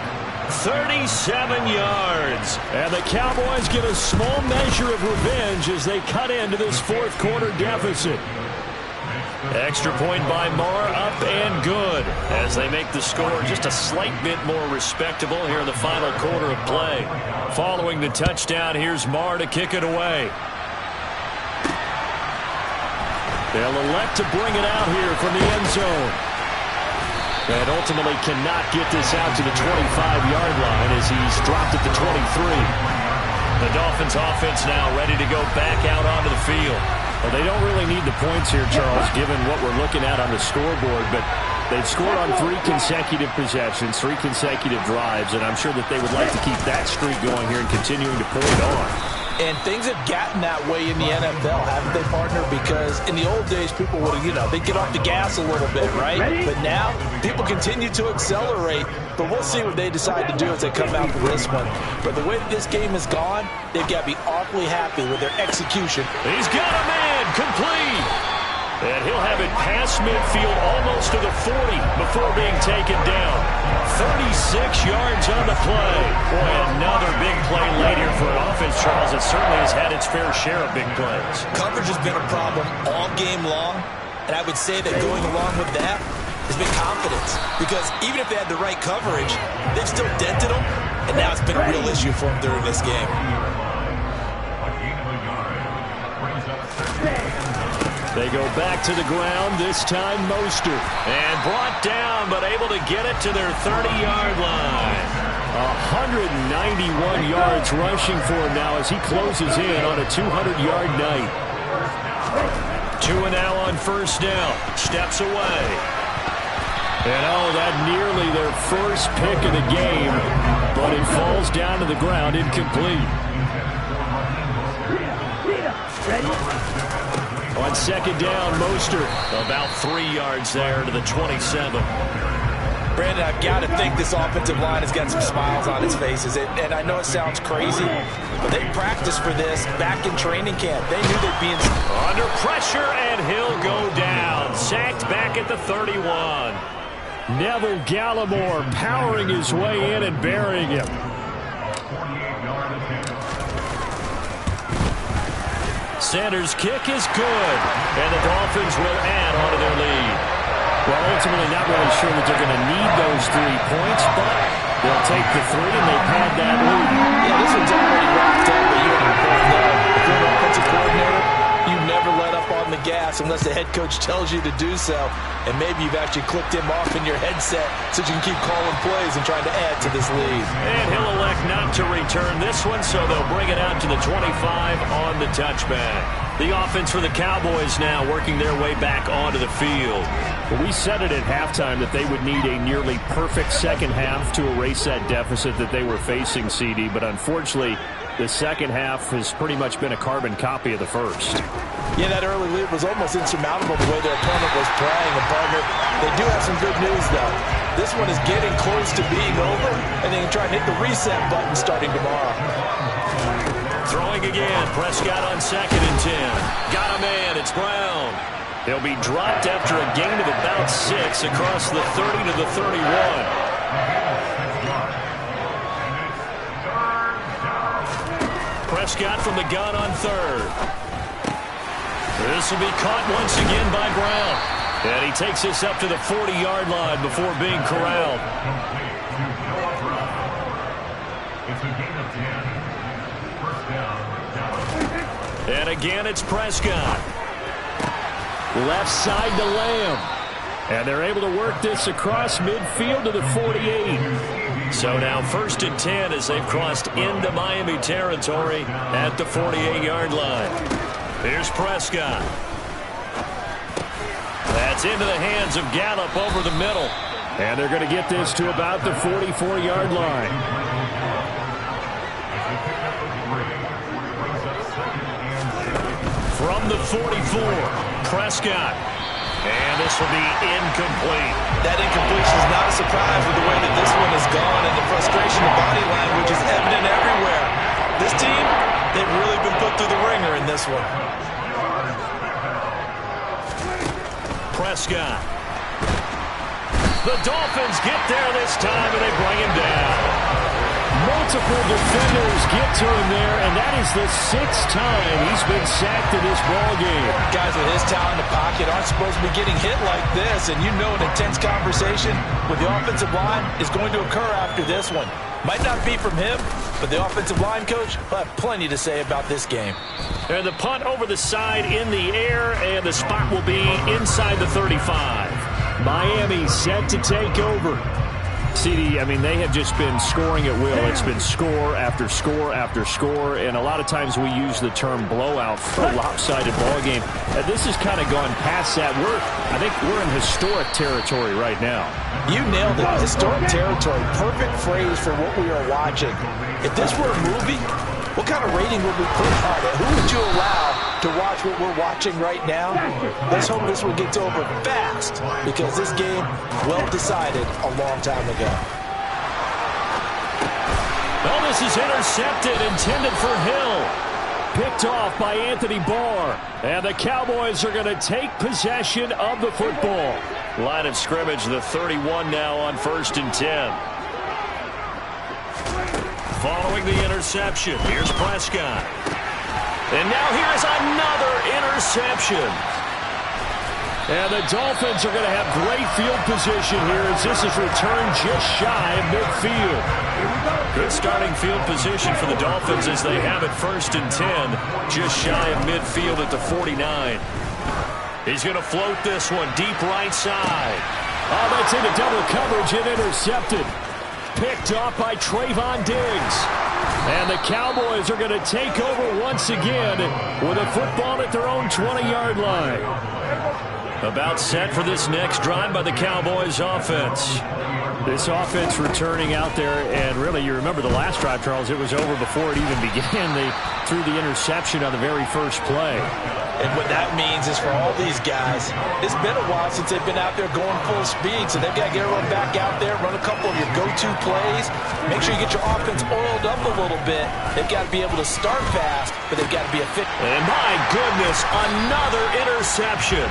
37 yards. And the Cowboys get a small measure of revenge as they cut into this fourth quarter deficit. Extra point by Marr, up and good as they make the score just a slight bit more respectable here in the final quarter of play. Following the touchdown, here's Marr to kick it away. They'll elect to bring it out here from the end zone. And ultimately cannot get this out to the 25-yard line as he's dropped at the 23. The Dolphins offense now ready to go back out onto the field. Well, they don't really need the points here, Charles, given what we're looking at on the scoreboard, but they've scored on 3 consecutive possessions, 3 consecutive drives, and I'm sure that they would like to keep that streak going here and continuing to pull it on. And things have gotten that way in the NFL, haven't they, partner? Because in the old days, people would, they'd get off the gas a little bit, right? But now, people continue to accelerate. But we'll see what they decide to do as they come out for this one. But the way that this game has gone, they've got to be awfully happy with their execution. He's got a man complete. And he'll have it past midfield almost to the 40 before being taken down. 36 yards on the play. Boy, another big play late here for an offense, Charles, that certainly has had its fair share of big plays. Coverage has been a problem all game long, and I would say that going along with that has been confidence. Because even if they had the right coverage, they've still dented them, and now it's been a real issue for them during this game. They go back to the ground, this time Mostert. And brought down, but able to get it to their 30-yard line. 191 yards rushing for him now as he closes in on a 200-yard night. 2 now on first down. Steps away. And that nearly their first pick of the game, but it falls down to the ground incomplete. On second down, Mostert about 3 yards there to the 27. Brandon, I've got to think this offensive line has got some smiles on its faces. And I know it sounds crazy, but they practiced for this back in training camp. They knew they'd be under pressure, and he'll go down. Sacked back at the 31. Neville Gallimore powering his way in and burying him. Sanders' kick is good, and the Dolphins will add on to their lead. Well, ultimately not really sure that they're going to need those 3 points, but they'll take the 3 and they pad that lead. Yeah, this one's already wrapped up, but you have to point that. If you're an offensive coordinator, you never let up on the gas unless the head coach tells you to do so. And maybe you've actually clicked him off in your headset so you can keep calling plays and trying to add to this lead. And he'll elect not to return this one, so they'll bring it out to the 25 on the touchback. The offense for the Cowboys now working their way back onto the field. Well, we said it at halftime that they would need a nearly perfect second half to erase that deficit that they were facing, CD, but unfortunately, the second half has pretty much been a carbon copy of the first. Yeah, that early lead was almost insurmountable the way their opponent was playing. And, partner, they do have some good news, though. This one is getting close to being over, and they can try and hit the reset button starting tomorrow. Throwing again. Prescott on 2nd and 10. Got a man. It's Brown. He'll be dropped after a gain of about 6 across the 30 to the 31. Prescott from the gun on 3rd. This will be caught once again by Brown. And he takes this up to the 40-yard line before being corralled. And again, it's Prescott. Left side to Lamb. And they're able to work this across midfield to the 48. So now 1st and 10 as they've crossed into Miami territory at the 48-yard line. Here's Prescott. That's into the hands of Gallup over the middle. And they're going to get this to about the 44-yard line. From the 44, Prescott. And this will be incomplete. That incompletion is not a surprise with the way that this one has gone, and the frustration of body language is evident everywhere. This team, they've really been put through the ringer in this one. Prescott. The Dolphins get there this time, and they bring him down. Multiple defenders get to him there, and that is the 6th time he's been sacked in this ballgame. Guys with his talent in the pocket aren't supposed to be getting hit like this, and you know an intense conversation with the offensive line is going to occur after this one. Might not be from him, but the offensive line coach will have plenty to say about this game. And the punt over the side in the air, and the spot will be inside the 35. Miami set to take over. CD, I mean, they have just been scoring at will. It's been score after score after score, and a lot of times we use the term blowout for a lopsided ball game. And this has kind of gone past that. I think we're in historic territory right now. You nailed it. Historic territory. Perfect phrase for what we are watching. If this were a movie, what kind of rating would we put on it? Who would you allow to watch what we're watching right now? Let's hope this one gets over fast, because this game, well decided a long time ago. Well, this is intercepted, intended for Hill. Picked off by Anthony Barr. And the Cowboys are going to take possession of the football. Line of scrimmage, the 31 now on 1st and 10. Following the interception, here's Prescott. And now here's another interception. And the Dolphins are going to have great field position here as this is returned just shy of midfield. Good starting field position for the Dolphins as they have it 1st and 10, just shy of midfield at the 49. He's going to float this one deep right side. Oh, that's into double coverage and intercepted. Picked off by Trayvon Diggs. And the Cowboys are going to take over once again with a football at their own 20-yard line. About set for this next drive by the Cowboys offense. This offense returning out there, and really, you remember the last drive, Charles, it was over before it even began. They threw the interception on the very first play. And what that means is for all these guys, it's been a while since they've been out there going full speed, so they've got to get everyone back out there, run a couple of your go-to plays, make sure you get your offense oiled up a little bit. They've got to be able to start fast, but they've got to be efficient. And my goodness, another interception.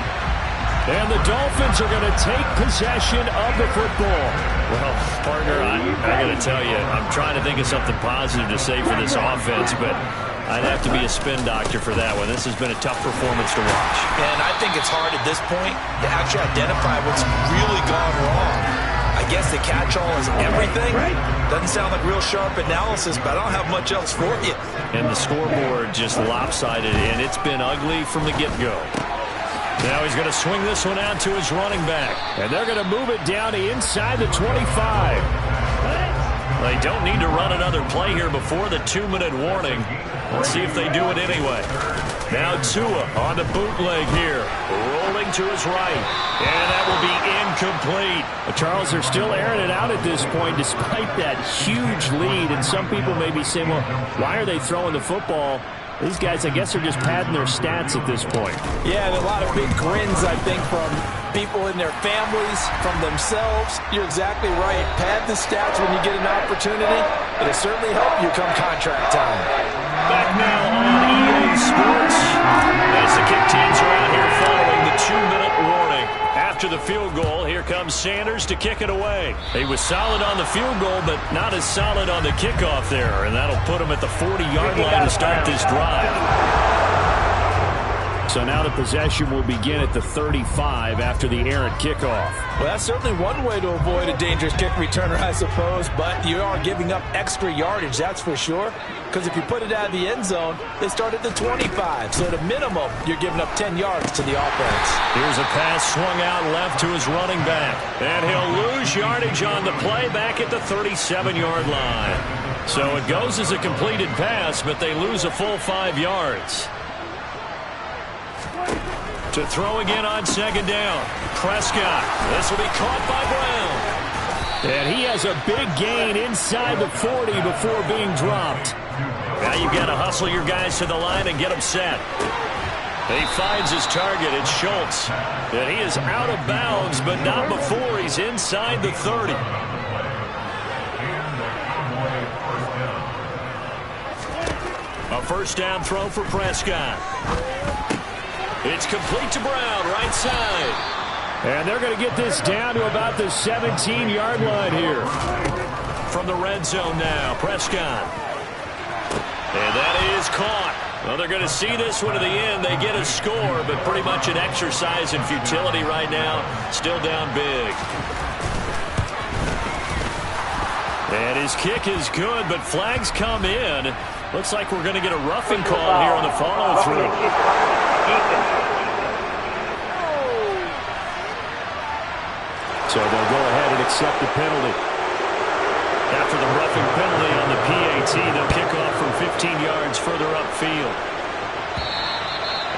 And the Dolphins are going to take possession of the football. Well, partner, I got to tell you, I'm trying to think of something positive to say for this offense, but I'd have to be a spin doctor for that one. This has been a tough performance to watch. And I think it's hard at this point to actually identify what's really gone wrong. I guess the catch-all is everything. Doesn't sound like real sharp analysis, but I don't have much else for you. And the scoreboard just lopsided, and it's been ugly from the get-go. Now he's going to swing this one out to his running back. And they're going to move it down to inside the 25. They don't need to run another play here before the 2-minute warning. Let's see if they do it anyway. Now Tua on the bootleg here. Rolling to his right. And that will be incomplete. Charles, they're still airing it out at this point despite that huge lead. And some people may be saying, well, why are they throwing the football? These guys, I guess, are just padding their stats at this point. Yeah, and a lot of big grins, I think, from people in their families, from themselves. You're exactly right. Pad the stats when you get an opportunity. It'll certainly help you come contract time. Back now on EA Sports as the kick teams are out here following the 2-minute warning. After the field goal, here comes Sanders to kick it away. He was solid on the field goal, but not as solid on the kickoff there, and that'll put him at the 40-yard line to start this drive. So now the possession will begin at the 35 after the errant kickoff. Well, that's certainly one way to avoid a dangerous kick returner, I suppose, but you are giving up extra yardage, that's for sure. Because if you put it out of the end zone, they start at the 25. So at a minimum, you're giving up 10 yards to the offense. Here's a pass swung out left to his running back. And he'll lose yardage on the play back at the 37-yard line. So it goes as a completed pass, but they lose a full 5 yards. To throw again on second down. Prescott. This will be caught by Brown. And he has a big gain inside the 40 before being dropped. Now you've got to hustle your guys to the line and get them set. He finds his target. It's Schultz. And he is out of bounds, but not before he's inside the 30. A first down throw for Prescott. It's complete to Brown, right side. And they're going to get this down to about the 17-yard line here. From the red zone now, Prescott. And that is caught. Well, they're going to see this one to the end. They get a score, but pretty much an exercise in futility right now. Still down big. And his kick is good, but flags come in. Looks like we're going to get a roughing call here on the follow-through. So they'll go ahead and accept the penalty. After the roughing penalty on the PAT, they'll kick off from 15 yards further upfield.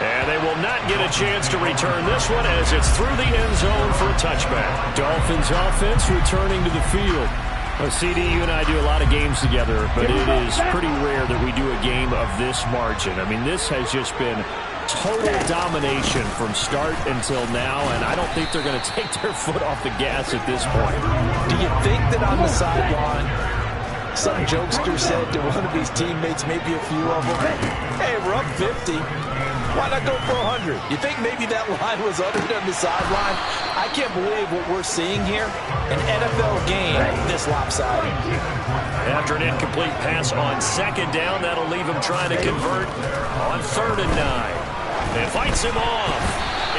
And they will not get a chance to return this one as it's through the end zone for a touchback. Dolphins offense returning to the field. Well, CD, you and I do a lot of games together, but it is pretty rare that we do a game of this margin. I mean, this has just been total domination from start until now, and I don't think they're going to take their foot off the gas at this point. Do you think that on the sideline, some jokester said to one of his teammates, maybe a few of them, hey, we're up 50. Why not go for 100? You think maybe that line was uttered on the sideline? I can't believe what we're seeing here. An NFL game this lopsided. After an incomplete pass on second down, that'll leave him trying to convert on 3rd and 9. It fights him off,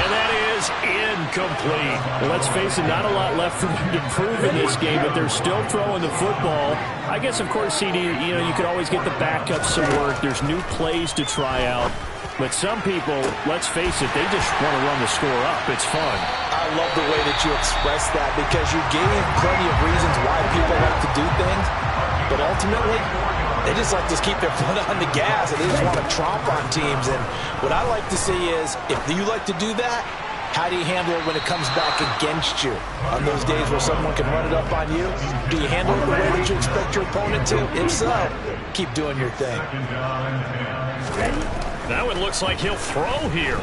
and that is incomplete. Well, let's face it, not a lot left for them to prove in this game, but they're still throwing the football. I guess, of course, CD, you could always get the backups some work. There's new plays to try out. But some people, let's face it, they just want to run the score up. It's fun. I love the way that you expressed that because you gave plenty of reasons why people like to do things. But ultimately, they just like to keep their foot on the gas and they just want to tromp on teams. And what I like to see is, if you like to do that, how do you handle it when it comes back against you? On those days where someone can run it up on you, do you handle it the way that you expect your opponent to? If so, keep doing your thing. Now it looks like he'll throw here.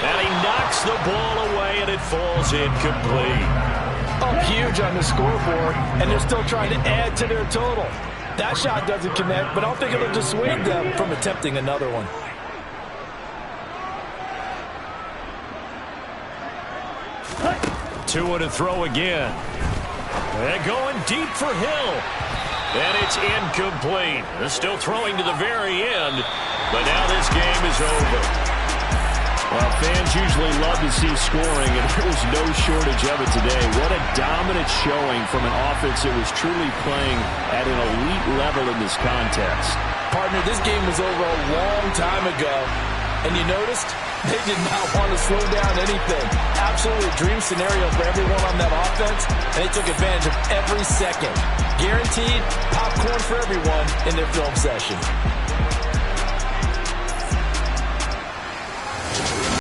And he knocks the ball away, and it falls incomplete. Up huge on the scoreboard, and they're still trying to add to their total. That shot doesn't connect, but I don't think it'll dissuade them from attempting another one. Tua to throw again. And going deep for Hill. And it's incomplete. They're still throwing to the very end, but now this game is over. Well, fans usually love to see scoring, and there was no shortage of it today. What a dominant showing from an offense that was truly playing at an elite level in this contest. Partner, this game was over a long time ago, and you noticed they did not want to slow down anything. Absolutely a dream scenario for everyone on that offense, and they took advantage of every second. Guaranteed popcorn for everyone in their film session.